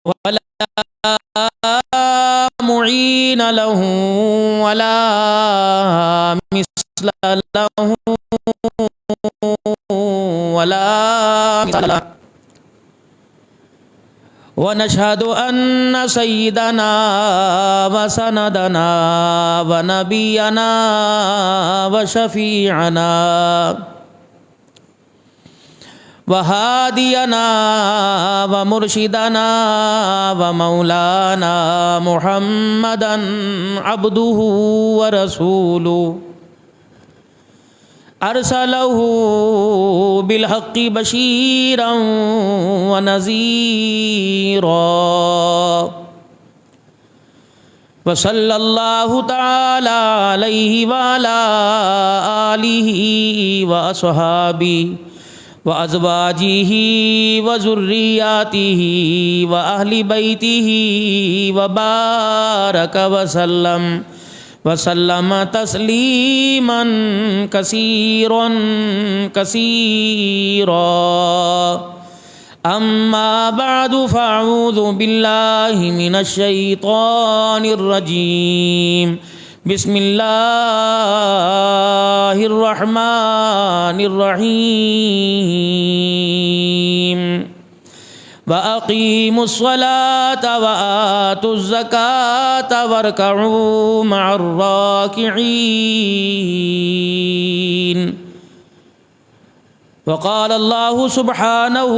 ولا معين له ولا مثل له ولا مثل له. ونشهد أن سيدنا وسندنا ونبينا وشفيعنا وهادينا ومرشدنا ومولانا محمدا عبده ورسوله أرسله بالحق بشيرا ونذيرا وصلى الله تعالى عليه وعلى آله وأصحابه وأزواجه وذرياته وأهل بيته وبارك وسلم تسليما كثيرا كثيرا. أما بعد فأعوذ بالله من الشيطان الرجيم. بسم الله الرحمن الرحيم. وأقيموا الصلاة وآتوا الزكاة واركعوا مع الراكعين. وقال الله سبحانه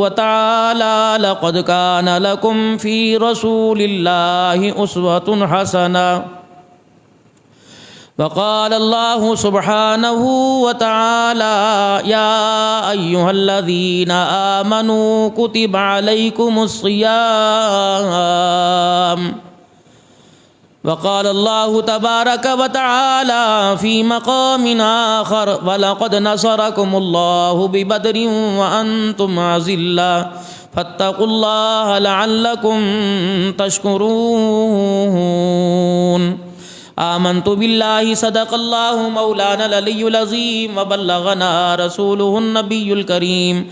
وتعالى لقد كان لكم في رسول الله أسوة حسنة. وقال الله سبحانه وتعالى يا أيها الذين آمنوا كتب عليكم الصيام. وقال الله تبارك وتعالى في مقام آخر ولقد نصركم الله ببدر وأنتم أذلة فاتقوا الله لعلكم تشكرون. آمنت بالله صدق الله مولانا العلي العظيم وبلغنا رسوله النبي الكريم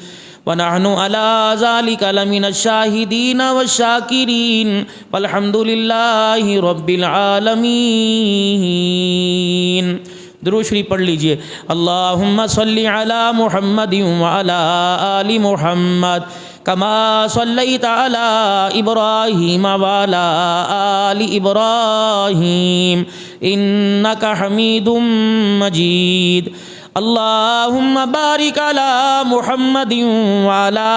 ونحن على ذلك لمن الشاهدين والشاكرين والحمد لله رب العالمین. درود شریف پڑھ لیجئے. اللہم صلی علی محمد وعلی آل محمد كما صليت على إبراهيم وعلى آل إبراهيم إنك حميد مجيد. اللهم بارك على محمد وعلى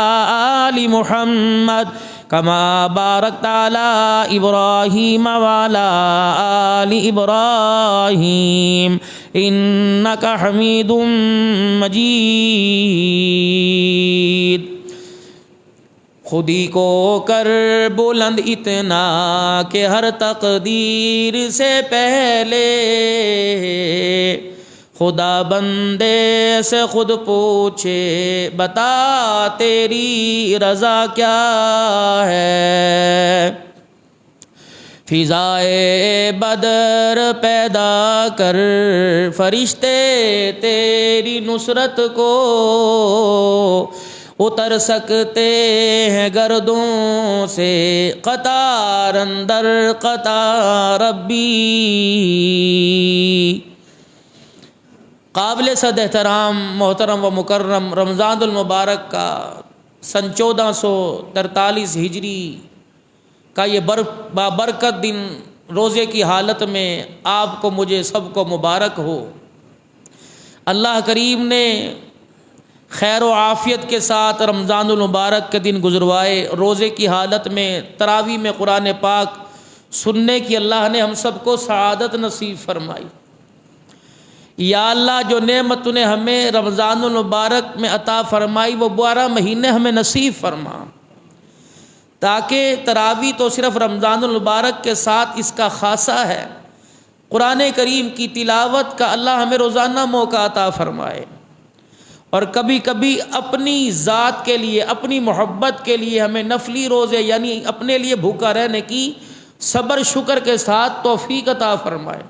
آل محمد كما باركت على إبراهيم وعلى آل إبراهيم إنك حميد مجيد. خودی کو کر بلند اتنا کہ ہر تقدیر سے پہلے خدا بندے سے خود پوچھے بتا تیری رضا کیا ہے. فضائے بدر پیدا کر فرشتے تیری نصرت کو اتر سکتے ہیں گردوں سے قطار اندر قطار ربی. قابل صد احترام محترم و مکرم رمضان المبارک کا سن 1443 ہجری کا یہ بابرکت دن روزے کی حالت میں آپ کو مجھے سب کو مبارک ہو. اللہ کریم نے خیر و عافیت کے ساتھ رمضان المبارک کے دن گزروائے. روزے کی حالت میں تراویح میں قرآن پاک سننے کی اللہ نے ہم سب کو سعادت نصیب فرمائی. یا اللہ جو نعمت نے ہمیں رمضان المبارک میں عطا فرمائی وہ 12 مہینے ہمیں نصیب فرما، تاکہ تراویح تو صرف رمضان المبارک کے ساتھ اس کا خاصہ ہے، قرآن کریم کی تلاوت کا اللہ ہمیں روزانہ موقع عطا فرمائے، اور کبھی کبھی اپنی ذات کے لیے اپنی محبت کے لیے ہمیں نفلی روزے یعنی اپنے لیے بھوکا رہنے کی صبر شکر کے ساتھ توفیق عطا فرمائے.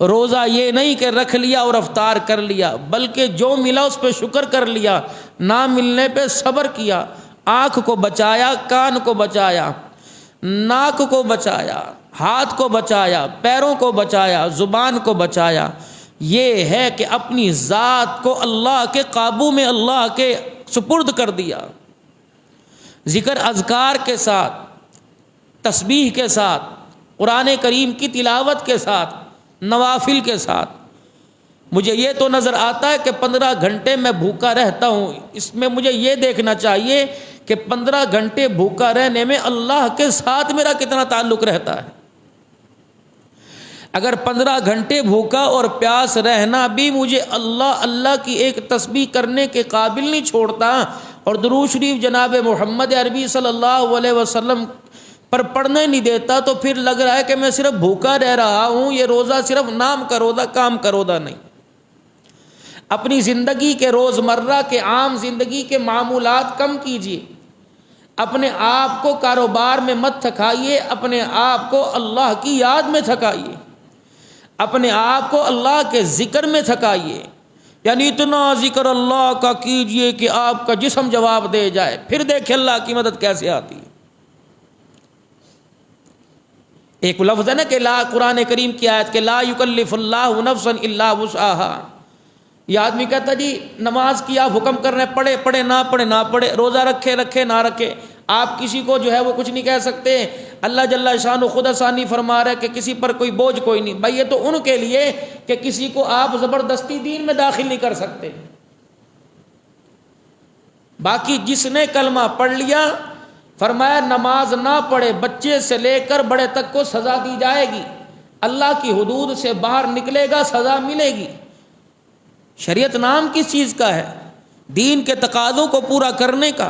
روزہ یہ نہیں کہ رکھ لیا اور افطار کر لیا، بلکہ جو ملا اس پہ شکر کر لیا، نہ ملنے پہ صبر کیا. آنکھ کو بچایا، کان کو بچایا، ناک کو بچایا، ہاتھ کو بچایا، پیروں کو بچایا، زبان کو بچایا، یہ ہے کہ اپنی ذات کو اللہ کے قابو میں، اللہ کے سپرد کر دیا۔ ذکر اذکار کے ساتھ، تسبیح کے ساتھ، قرآن کریم کی تلاوت کے ساتھ، نوافل کے ساتھ۔ مجھے یہ تو نظر آتا ہے کہ 15 گھنٹے میں بھوکا رہتا ہوں، اس میں مجھے یہ دیکھنا چاہیے کہ 15 گھنٹے بھوکا رہنے میں اللہ کے ساتھ میرا کتنا تعلق رہتا ہے۔ اگر 15 گھنٹے بھوکا اور پیاس رہنا بھی مجھے اللہ اللہ کی ایک تسبیح کرنے کے قابل نہیں چھوڑتا اور درود شریف جناب محمد عربی صلی اللہ علیہ وسلم پر پڑھنے نہیں دیتا، تو پھر لگ رہا ہے کہ میں صرف بھوکا رہ رہا ہوں، یہ روزہ صرف نام کا روزہ، کام کا روزہ نہیں۔ اپنی زندگی کے روزمرہ کے عام زندگی کے معمولات کم کیجیے، اپنے آپ کو کاروبار میں مت تھکائیے، اپنے آپ کو اللہ کی یاد میں تھکائیے، اپنے آپ کو اللہ کے ذکر میں تھکائیے، یعنی اتنا ذکر اللہ کا کیجئے کہ آپ کا جسم جواب دے جائے، پھر دیکھیں اللہ کی مدد کیسے آتی ہے۔ ایک لفظ ہے نا کہ لا، قرآن کریم کی آیت کہ لا یکلف اللہ نفسا الا وسعها۔ یہ آدمی کہتا جی نماز کی آپ حکم کر رہے ہیں، پڑھے پڑھے نہ پڑھے نہ پڑھے، روزہ رکھے رکھے نہ رکھے، آپ کسی کو جو ہے وہ کچھ نہیں کہہ سکتے۔ اللہ جل شانہ خود آسانی فرما رہا ہے کہ کسی پر کوئی بوجھ کوئی نہیں۔ بھائی یہ تو ان کے لیے کہ کسی کو آپ زبردستی دین میں داخل نہیں کر سکتے، باقی جس نے کلمہ پڑھ لیا، فرمایا نماز نہ پڑھے بچے سے لے کر بڑے تک کو سزا دی جائے گی، اللہ کی حدود سے باہر نکلے گا سزا ملے گی۔ شریعت نام کس چیز کا ہے؟ دین کے تقاضوں کو پورا کرنے کا۔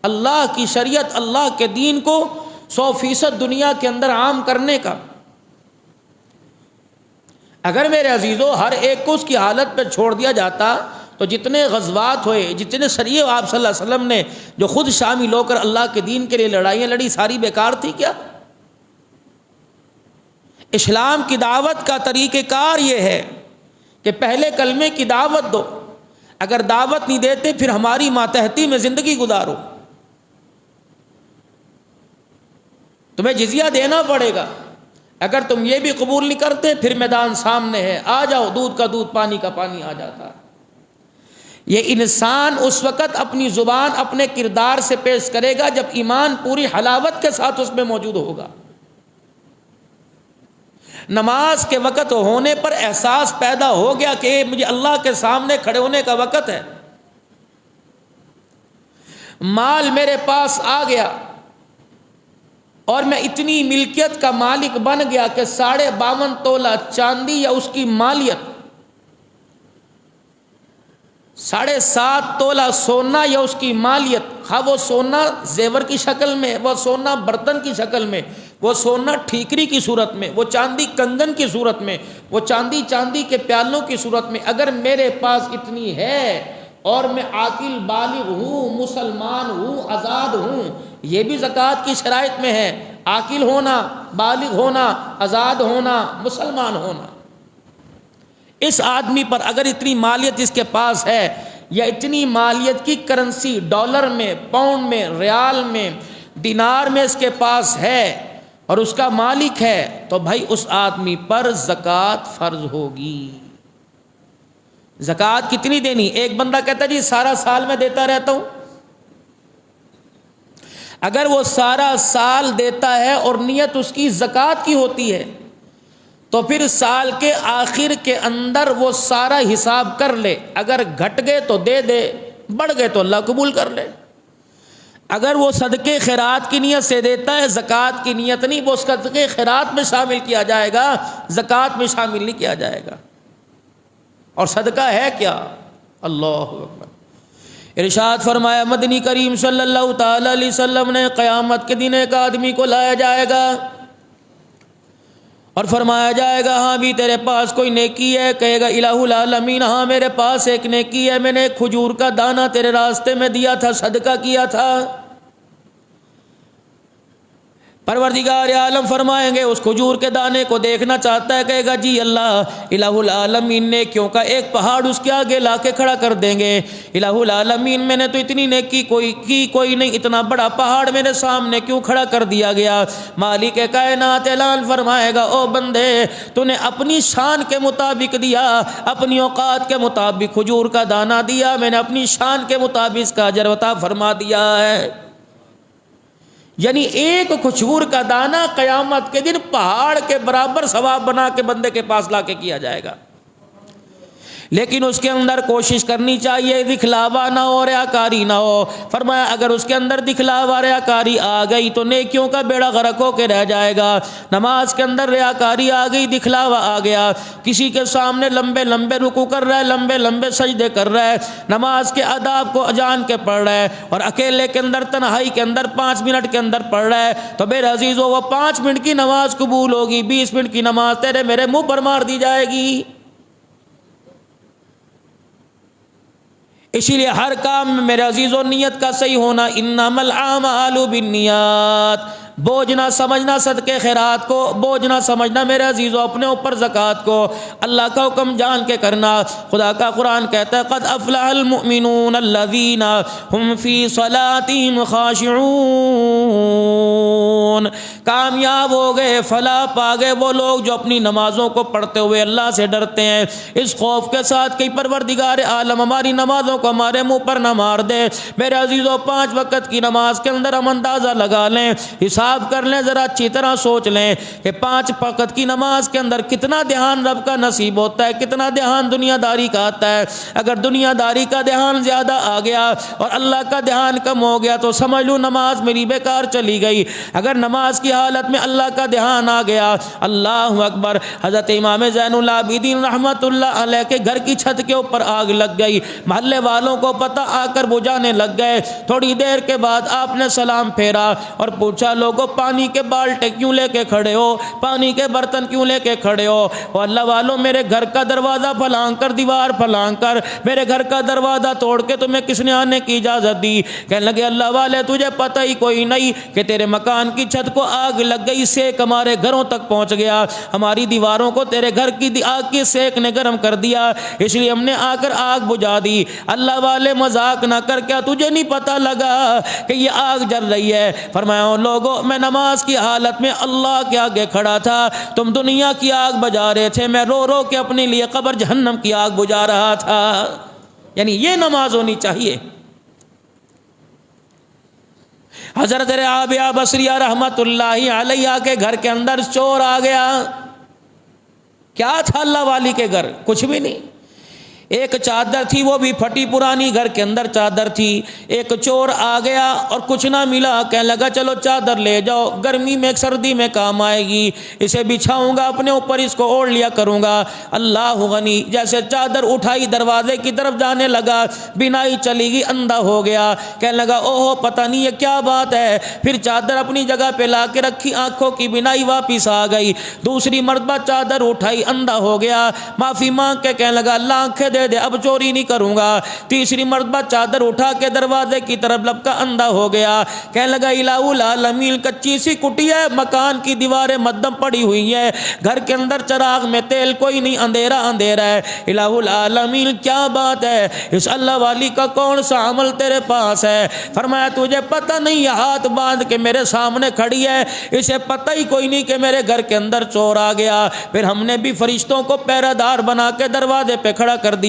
اللہ کی شریعت، اللہ کے دین کو 100% دنیا کے اندر عام کرنے کا۔ اگر میرے عزیزوں ہر ایک کو اس کی حالت پہ چھوڑ دیا جاتا تو جتنے غزوات ہوئے، جتنے سریے آپ صلی اللہ علیہ وسلم نے جو خود شامل ہو کر اللہ کے دین کے لیے لڑائیاں لڑی، ساری بیکار تھی کیا؟ اسلام کی دعوت کا طریقہ کار یہ ہے کہ پہلے کلمے کی دعوت دو، اگر دعوت نہیں دیتے پھر ہماری ماتحتی میں زندگی گزارو، تمہیں جزیہ دینا پڑے گا، اگر تم یہ بھی قبول نہیں کرتے پھر میدان سامنے ہے، آ جاؤ، دودھ کا دودھ پانی کا پانی آ جاتا ہے۔ یہ انسان اس وقت اپنی زبان اپنے کردار سے پیش کرے گا جب ایمان پوری حلاوت کے ساتھ اس میں موجود ہوگا۔ نماز کے وقت ہونے پر احساس پیدا ہو گیا کہ مجھے اللہ کے سامنے کھڑے ہونے کا وقت ہے، مال میرے پاس آ گیا اور میں اتنی ملکیت کا مالک بن گیا کہ 52.5 تولہ چاندی یا اس کی مالیت، 7.5 تولہ سونا یا اس کی مالیت، ہاں وہ سونا زیور کی شکل میں، وہ سونا برتن کی شکل میں، وہ سونا ٹھیکری کی صورت میں، وہ چاندی کنگن کی صورت میں، وہ چاندی کے پیالوں کی صورت میں، اگر میرے پاس اتنی ہے اور میں عاقل بالغ ہوں، مسلمان ہوں، آزاد ہوں، یہ بھی زکوٰۃ کی شرائط میں ہے، عاقل ہونا، بالغ ہونا، آزاد ہونا، مسلمان ہونا۔ اس آدمی پر اگر اتنی مالیت اس کے پاس ہے، یا اتنی مالیت کی کرنسی ڈالر میں، پاؤنڈ میں، ریال میں، دینار میں اس کے پاس ہے اور اس کا مالک ہے، تو بھائی اس آدمی پر زکوٰۃ فرض ہوگی۔ زکوٰۃ کتنی دینی؟ ایک بندہ کہتا جی سارا سال میں دیتا رہتا ہوں، اگر وہ سارا سال دیتا ہے اور نیت اس کی زکوٰۃ کی ہوتی ہے تو پھر سال کے آخر کے اندر وہ سارا حساب کر لے، اگر گھٹ گئے تو دے دے، بڑھ گئے تو اللہ قبول کر لے۔ اگر وہ صدقے خیرات کی نیت سے دیتا ہے، زکوٰۃ کی نیت نہیں، وہ صدقے خیرات میں شامل کیا جائے گا، زکوٰۃ میں شامل نہیں کیا جائے گا۔ اور صدقہ ہے کیا؟ اللہ اکبر۔ ارشاد فرمایا مدنی کریم صلی اللہ تعالی علیہ وسلم نے، قیامت کے دن ایک آدمی کو لایا جائے گا اور فرمایا جائے گا ہاں بھی تیرے پاس کوئی نیکی ہے؟ کہے گا الہ العالمین ہاں میرے پاس ایک نیکی ہے، میں نے ایک کھجور کا دانہ تیرے راستے میں دیا تھا، صدقہ کیا تھا۔ پروردگار عالم فرمائیں گے اس کھجور کے دانے کو دیکھنا چاہتا ہے، کہے گا جی اللہ الہ العالمین نیکیوں کا ایک پہاڑ اس کے آگے لا کے کھڑا کر دیں گے۔ الہ العالمین میں نے تو اتنی نیکی کوئی نہیں، اتنا بڑا پہاڑ میرے سامنے کیوں کھڑا کر دیا گیا؟ مالک کائنات اعلان فرمائے گا او بندے تو نے اپنی شان کے مطابق دیا، اپنی اوقات کے مطابق کھجور کا دانہ دیا، میں نے اپنی شان کے مطابق اس کا اجر عطا فرما دیا ہے۔ یعنی ایک کھجور کا دانہ قیامت کے دن پہاڑ کے برابر ثواب بنا کے بندے کے پاس لا کے کیا جائے گا، لیکن اس کے اندر کوشش کرنی چاہیے دکھلاوا نہ ہو، ریاکاری نہ ہو۔ فرمایا اگر اس کے اندر دکھلاوا ریاکاری آ گئی تو نیکیوں کا بیڑا غرق ہو کے رہ جائے گا۔ نماز کے اندر ریاکاری آ گئی، دکھلاوا آ گیا، کسی کے سامنے لمبے لمبے رکوع کر رہا ہے، لمبے لمبے سجدے کر رہا ہے، نماز کے آداب کو جان کے پڑھ رہا ہے، اور اکیلے کے اندر تنہائی کے اندر 5 منٹ کے اندر پڑھ رہا ہے، تو میرے عزیزو وہ 5 منٹ کی نماز قبول ہوگی، 20 منٹ کی نماز تیرے میرے منہ پر مار دی جائے گی۔ اسی لیے ہر کام میں میرے عزیزو نیت کا صحیح ہونا، انما الاعمال بالنیات، بوجھ نہ سمجھنا صدقے خیرات کو، بوجھ نہ سمجھنا میرے عزیزو اپنے اوپر زکوٰۃ کو، اللہ کا حکم جان کے کرنا۔ خدا کا قرآن کہتا ہے قد افلح المؤمنون الذین هم فی صلاتهم خاشعون، کامیاب ہو گئے، فلاح پا گئے وہ لوگ جو اپنی نمازوں کو پڑھتے ہوئے اللہ سے ڈرتے ہیں، اس خوف کے ساتھ کہ پروردگار عالم ہماری نمازوں کو ہمارے منہ پر نہ مار دے۔ میرے عزیزو 5 وقت کی نماز کے اندر ہم اندازہ لگا لیں، حساب کر لیں، ذرا اچھی طرح سوچ لیں کہ 5 وقت کی نماز کے اندر کتنا دھیان رب کا نصیب ہوتا ہے، کتنا دھیان دنیا داری کا آتا ہے۔ اگر دنیا داری کا دھیان زیادہ آ گیا اور اللہ کا دھیان کم ہو گیا تو سمجھ لوں نماز میری بیکار چلی گئی۔ اگر نماز کی حالت میں اللہ کا دھیان آ گیا، اللہ اکبر، حضرت امام زین العابدین رحمت اللہ علیہ کے گھر کی چھت کے اوپر آگ لگ گئی، محلے والوں کو پتہ، آ کر بجھانے لگ گئے۔ تھوڑی دیر کے بعد آپ نے سلام پھیرا اور پوچھا لوگوں پانی کے بالٹے کیوں لے کے کھڑے ہو، پانی کے برتن کیوں لے کے کھڑے ہو؟ اور اللہ والوں میرے گھر کا دروازہ پھلانگ کر، دیوار پھلانگ کر میرے گھر کا دروازہ توڑ کے تمہیں کس نے آنے کی اجازت دی؟ کہنے لگے اللہ والے تجھے پتہ ہی کوئی نہیں کہ تیرے مکان کی چھت کو آگ لگ گئی، سیک ہمارے گھروں تک پہنچ گیا، ہماری دیواروں کو تیرے گھر کی آگ کی سیک نے گرم کر دیا، اس لیے ہم نے آ کر آگ بجھا دی۔ اللہ والے مذاق نہ کر، کیا تجھے نہیں پتہ لگا کہ یہ آگ جل رہی ہے؟ فرمایا لوگوں میں نماز کی حالت میں اللہ کے آگے کھڑا تھا، تم دنیا کی آگ بجھا رہے تھے، میں رو رو کے اپنے لیے قبر جہنم کی آگ بجھا رہا تھا۔ یعنی یہ نماز ہونی چاہیے۔ حضرت رابعہ بصریہ رحمت اللہ علیہ کے گھر کے اندر چور آ گیا۔ کیا تھا اللہ والی کے گھر؟ کچھ بھی نہیں، ایک چادر تھی وہ بھی پھٹی پرانی، گھر کے اندر چادر تھی۔ ایک چور آ گیا اور کچھ نہ ملا، کہنے لگا چلو چادر لے جاؤ، گرمی میں سردی میں کام آئے گی، اسے بچھاؤں گا اپنے اوپر، اس کو اوڑھ لیا کروں گا۔ اللہ غنی، جیسے چادر اٹھائی دروازے کی طرف جانے لگا، بینائی چلی گئی، اندھا ہو گیا۔ کہنے لگا اوہو پتہ نہیں یہ کیا بات ہے، پھر چادر اپنی جگہ پہ لا کے رکھی، آنکھوں کی بینائی واپس آ گئی۔ دوسری مرتبہ چادر اٹھائی، اندھا ہو گیا، معافی مانگ کے کہنے لگا اللہ آنکھیں دے دے، اب چوری نہیں کروں گا۔ تیسری مرتبہ چادر اٹھا کے دروازے کی طرف لپکا، اندھا ہو گیا۔ کہنے لگا الہ العالمین، کچی سی کٹیا ہے، مکان کی دیواریں مدھم پڑی ہوئی ہیں، گھر کے اندر چراغ میں تیل کوئی نہیں، اندھیرا اندھیرا ہے۔ الہ العالمین کیا بات ہے، اس اللہ والی کا کون سا عمل تیرے پاس ہے؟ فرمایا تجھے پتہ نہیں، یہ ہاتھ باندھ کے میرے سامنے کھڑی ہے، اسے پتہ ہی کوئی نہیں کہ میرے گھر کے اندر چور آ گیا۔ پھر ہم نے بھی فرشتوں کو پہرہ دار بنا کے دروازے پہ کھڑا کر دیا۔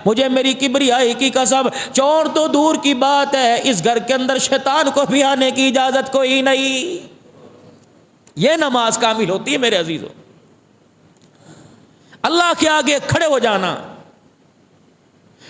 مجھے میری کبریائی کی قسم، چور تو دور کی بات ہے، اس گھر کے اندر شیطان کو بھی آنے کی اجازت کوئی نہیں۔ یہ نماز کامل ہوتی ہے میرے عزیزو، اللہ کے آگے کھڑے ہو جانا۔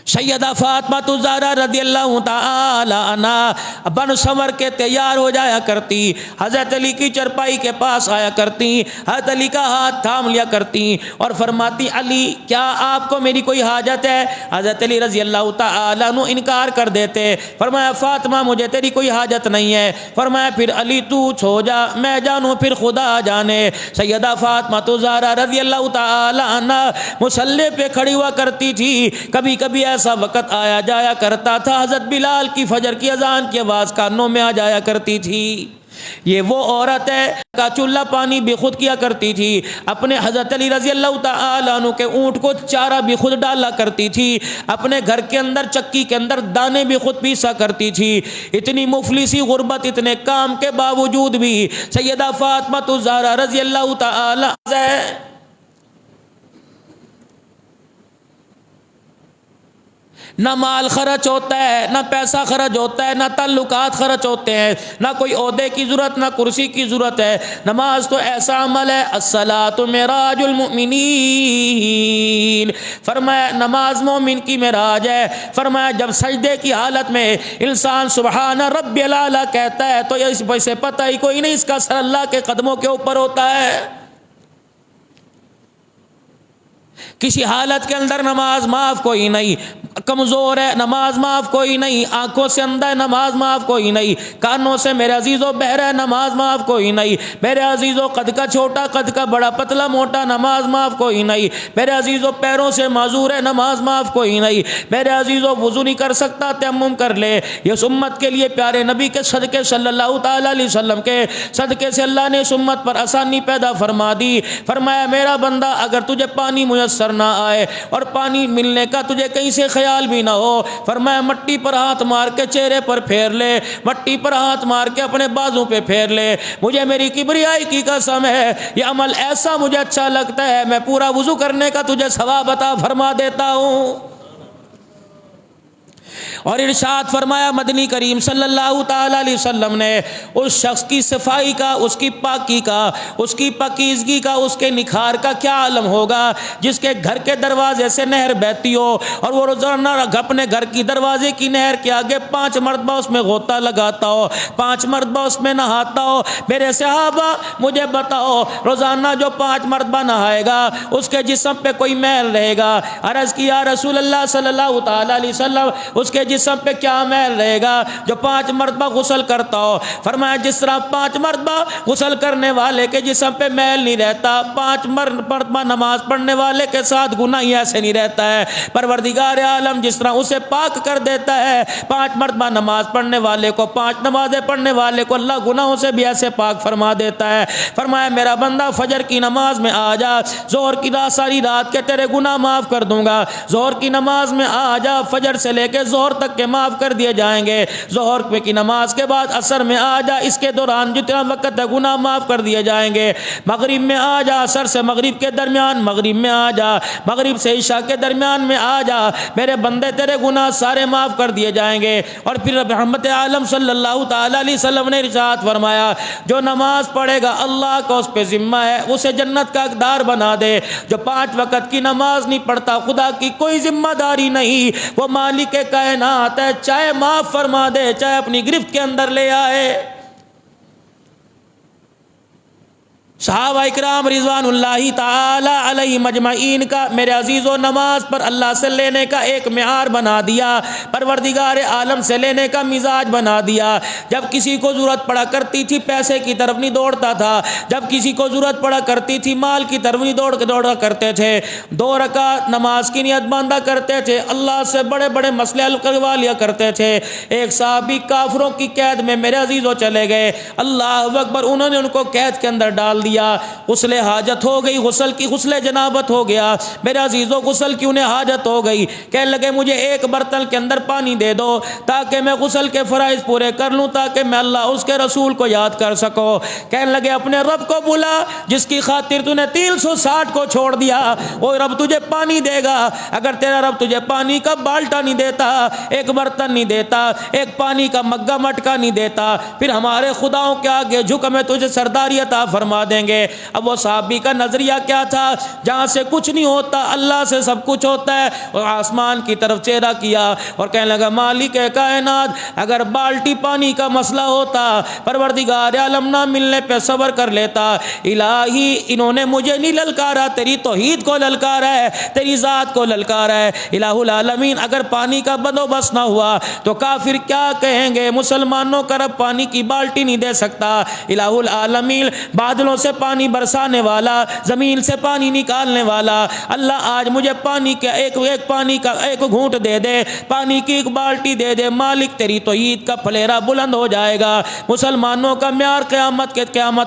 سیدہ فاطمہ الزہرا رضی اللہ تعالی عنہا بن سنور کے تیار ہو جایا کرتی، حضرت علی کی چرپائی کے پاس آیا کرتی، حضرت علی کا ہاتھ تھام لیا کرتی اور فرماتی علی کیا آپ کو میری کوئی حاجت ہے؟ حضرت علی رضی اللہ تعالی عنہ انکار کر دیتے، فرمایا فاطمہ مجھے تیری کوئی حاجت نہیں ہے۔ فرمایا پھر علی تو چھو جا، میں جانوں پھر خدا جانے۔ سیدہ فاطمہ الزہرا رضی اللہ تعالی عنہا مصلی پہ کھڑی ہوا کرتی تھی، کبھی کبھی ایسا وقت آیا جایا کرتا تھا حضرت بلال کی فجر کی اذان کی آواز کانوں میں آ جایا کرتی تھی۔ یہ وہ عورت ہے کا چولہا پانی بھی خود کیا کرتی تھی، اپنے حضرت علی رضی اللہ تعالیٰ عنہ کے اونٹ کو چارہ بھی خود ڈالا کرتی تھی، اپنے گھر کے اندر چکی کے اندر دانے بھی خود پیسا کرتی تھی۔ اتنی مفلسی غربت، اتنے کام کے باوجود بھی سیدہ فاطمہ الزہرا رضی اللہ تعالیٰ نہ مال خرچ ہوتا ہے، نہ پیسہ خرچ ہوتا ہے، نہ تعلقات خرچ ہوتے ہیں، نہ کوئی عہدے کی ضرورت، نہ کرسی کی ضرورت ہے۔ نماز تو ایسا عمل ہے، الصلاۃ معراج المؤمنین، فرمایا نماز مومن کی معراج ہے۔ فرمایا جب سجدے کی حالت میں انسان سبحان ربی الاعلیٰ کہتا ہے تو اس سے پتہ ہی کوئی نہیں اس کا سر اللہ کے قدموں کے اوپر ہوتا ہے۔ کسی حالت کے اندر نماز معاف کوئی نہیں، کمزور ہے نماز معاف کوئی نہیں، آنکھوں سے اندھا ہے نماز معاف کوئی نہیں، کانوں سے میرے عزیزو بہرا ہے نماز معاف کوئی نہیں، میرے عزیزو قد کا چھوٹا قد کا بڑا پتلا موٹا نماز معاف کوئی نہیں، میرے عزیزو پیروں سے معذور ہے نماز معاف کوئی نہیں، میرے عزیزو وضو نہیں کر سکتا تیمم کر لے۔ یہ امت کے لیے پیارے نبی کے صدقے صلی اللہ تعالیٰ علیہ وسلم کے صدقے سے اللہ نے اس امت پر آسانی پیدا فرما دی۔ فرمایا میرا بندہ اگر تجھے پانی میسر نہ آئے اور پانی ملنے کا تجھے کہیں سے خیال بھی نہ ہو، فرمایا مٹی پر ہاتھ مار کے چہرے پر پھیر لے، مٹی پر ہاتھ مار کے اپنے بازو پہ پھیر لے۔ مجھے میری کبریائی کی قسم ہے یہ عمل ایسا مجھے اچھا لگتا ہے میں پورا وضو کرنے کا تجھے ثواب عطا فرما دیتا ہوں۔ اور ارشاد فرمایا مدنی کریم صلی اللہ تعالی علیہ وسلم نے اس شخص کی صفائی کا، اس کی پاکی کا، اس کی پاکیزگی کا، اس کے نکھار کا کیا عالم ہوگا جس کے گھر کے دروازے سے نہر بہتی ہو اور وہ روزانہ اپنے گھر کی دروازے کی نہر کے آگے 5 مرتبہ اس میں غوطہ لگاتا ہو، 5 مرتبہ اس میں نہاتا ہو۔ میرے صحابہ مجھے بتاؤ روزانہ جو 5 مرتبہ نہائے گا اس کے جسم پہ کوئی میل رہے گا؟ عرض کیا رسول اللہ صلی اللہ تعالی علیہ وسلم اس کے جسم پہ کیا میل رہے گا جو 5 مرتبہ غسل کرتا ہو؟ فرمایا جس طرح 5 مرتبہ غسل کرنے والے کے جسم پہ میل نہیں رہتا، 5 مرتبہ نماز پڑھنے والے کے ساتھ گناہ ہی ایسے نہیں رہتا ہے۔ پروردگار عالم جس طرح اسے پاک کر دیتا ہے 5 مرتبہ نماز پڑھنے والے کو، 5 نمازیں پڑھنے والے کو اللہ گناہوں سے بھی ایسے پاک فرما دیتا ہے۔ فرمایا میرا بندہ فجر کی نماز میں آ جا، ظہر کی ساری رات کے تیرے گناہ معاف کر دوں گا۔ ظہر کی نماز میں آ جا، فجر سے لے کے ظہر تک کے معاف کر دیے جائیں گے۔ ظہر کی نماز کے بعد عصر میں آ جا، اس کے دوران جتنا وقت ہے گناہ معاف کر دیے جائیں گے۔ مغرب میں آ جا، عصر سے مغرب کے درمیان مغرب میں آ جا، مغرب سے عشاء کے درمیان میں آ جا، میرے بندے تیرے گناہ سارے معاف کر دیے جائیں گے۔ اور پھر رحمت عالم صلی اللہ تعالی علیہ وسلم نے ارشاد فرمایا جو نماز پڑھے گا اللہ کا اس پہ ذمہ ہے اسے جنت کا حقدار بنا دے۔ جو 5 وقت کی نماز نہیں پڑھتا خدا کی کوئی ذمہ داری نہیں، وہ مالک کائنات ہے، چاہے معاف فرما دے چاہے اپنی گرفت کے اندر لے آئے۔ صحابہ اکرام رضوان اللہ تعالی علیہ مجمعین کا میرے عزیزو نماز پر اللہ سے لینے کا ایک معیار بنا دیا، پروردگار عالم سے لینے کا مزاج بنا دیا۔ جب کسی کو ضرورت پڑا کرتی تھی پیسے کی طرف نہیں دوڑتا تھا، جب کسی کو ضرورت پڑا کرتی تھی مال کی طرف نہیں دوڑا کرتے تھے، 2 رکعت نماز کی نیت باندھا کرتے تھے، اللہ سے بڑے بڑے مسئلے حل کروا لیا کرتے تھے۔ ایک صحابی کافروں کی قید میں میرے عزیزو چلے گئے، اللہ اکبر، انہوں نے ان کو قید کے اندر ڈال دیا، غسل حاجت ہو گئی، غسل جنابت ہو گیا۔ میرے عزیزو غسل کی انہیں حاجت ہو گئی، کہنے لگے مجھے ایک برتن کے اندر پانی دے دو تاکہ میں غسل کے فرائض پورے کر لوں، تاکہ میں اللہ اس کے رسول کو یاد کر سکوں۔ کہنے لگے اپنے رب کو بلا جس کی خاطر تو نے 360 کو چھوڑ دیا، وہ رب تجھے پانی دے گا۔ اگر تیرا رب تجھے پانی کا بالٹا نہیں دیتا، ایک برتن نہیں دیتا، ایک پانی کا مگا مٹکا نہیں دیتا، پھر ہمارے خداؤں کے آگے جھک میں تجھے سرداری عطا فرما دیں گے۔ اب وہ صحابی کا نظریہ کیا تھا؟ جہاں سے کچھ نہیں ہوتا اللہ سے سب کچھ ہوتا ہے، اور آسمان کی طرف چہرہ کیا اور کہنے لگا مالک کائنات اگر بالٹی پانی کا مسئلہ ہوتا پروردگار عالم نہ ملنے پہ صبر کر لیتا، الہی انہوں نے مجھے نہیں للکارا، تیری توحید کو للکارا ہے، تیری ذات کو للکارا ہے۔ الہ العالمین اگر پانی کا بندوبست نہ ہوا تو کافر کیا کہیں گے؟ مسلمانوں کا رب پانی کی بالٹی نہیں دے سکتا۔ الہ العالمین بادلوں سے سے پانی برسانے والا، زمین سے پانی نکالنے والا، اللہ آج مجھے پانی کا ایک گھونٹ دے دے، پانی کی ایک بالٹی دے دے، مالک تیری توحید کا پھلیرا بلند ہو جائے گا، مسلمانوں کا معیار قیامت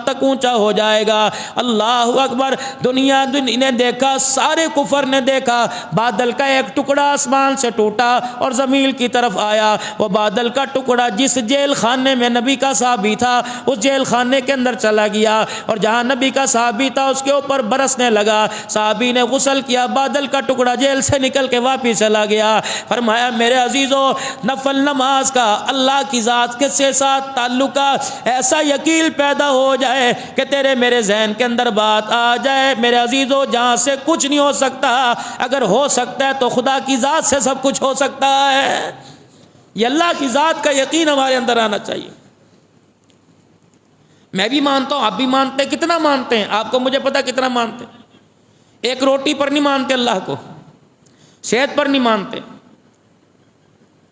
تک اونچا ہو جائے گا۔ اللہ اکبر۔ دنیا نے دیکھا، سارے کفر نے دیکھا، بادل کا ایک ٹکڑا آسمان سے ٹوٹا اور زمین کی طرف آیا، وہ بادل کا ٹکڑا جس جیل خانے میں نبی کا صحابی تھا اس جیل خانے کے اندر چلا گیا، اور جہاں نبی کا صحابی تھا اس کے اوپر برسنے لگا، صحابی نے غسل کیا، بادل کا ٹکڑا جیل سے نکل کے واپس چلا گیا۔ فرمایا میرے عزیزو، نفل نماز کا اللہ کی ذات کے ساتھ تعلق کا ایسا یقین پیدا ہو جائے کہ تیرے میرے ذہن کے اندر بات آ جائے، میرے عزیزو جہاں سے کچھ نہیں ہو سکتا اگر ہو سکتا ہے تو خدا کی ذات سے سب کچھ ہو سکتا ہے۔ یہ اللہ کی ذات کا یقین ہمارے اندر آنا چاہیے۔ میں بھی مانتا ہوں، آپ بھی مانتے ہیں، کتنا مانتے ہیں آپ کو مجھے پتا کتنا مانتے ہیں۔ ایک روٹی پر نہیں مانتے اللہ کو، صحت پر نہیں مانتے،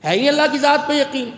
ہے ہی اللہ کی ذات پہ یقین۔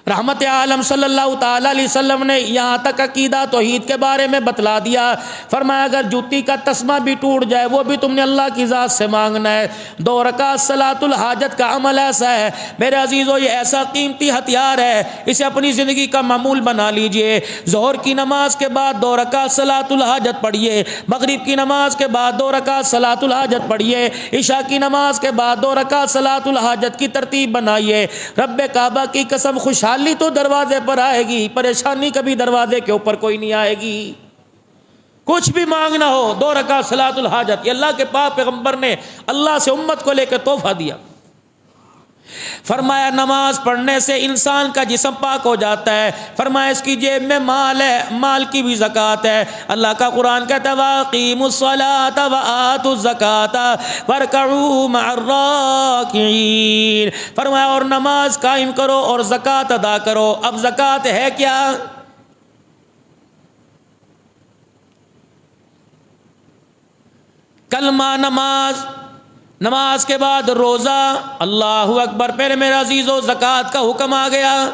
رحمت عالم صلی اللہ تعالی علیہ وسلم نے یہاں تک عقیدہ توحید کے بارے میں بتلا دیا، فرمایا اگر جوتی کا تسمہ بھی ٹوٹ جائے وہ بھی تم نے اللہ کی ذات سے مانگنا ہے۔ 2 رکعت صلاۃ الحاجت کا عمل ایسا ہے میرے عزیزو، یہ ایسا قیمتی ہتھیار ہے، اسے اپنی زندگی کا معمول بنا لیجئے۔ ظہر کی نماز کے بعد 2 رکعت صلاۃ الحاجت پڑھیے، مغرب کی نماز کے بعد 2 رکعت صلاۃ الحاجت پڑھیے، عشاء کی نماز کے بعد 2 رکعت صلاۃ الحاجت کی ترتیب بنائیے۔ رب کعبہ کی قسم خوشحالی تو دروازے پر آئے گی، پریشانی کبھی دروازے کے اوپر کوئی نہیں آئے گی۔ کچھ بھی مانگنا ہو 2 رکعت صلاۃ الحاجت، یہ اللہ کے پاک پیغمبر نے اللہ سے امت کو لے کے تحفہ دیا۔ فرمایا نماز پڑھنے سے انسان کا جسم پاک ہو جاتا ہے، فرمایا اس کی جیب میں مال ہے، مال کی بھی زکوٰۃ ہے۔ اللہ کا قرآن کہتا ہے وَأَقِیمُوا الصَّلَاةَ وَآتُوا الزَّکَاةَ وَارْکَعُوا مَعَ الرَّاکِعِینَ، فرمایا اور نماز قائم کرو اور زکوٰۃ ادا کرو۔ اب زکوٰۃ ہے کیا؟ کلمہ، نماز کے بعد روزہ، اللہ اکبر۔ پھر میرے عزیزو زکوٰۃ کا حکم آ گیا۔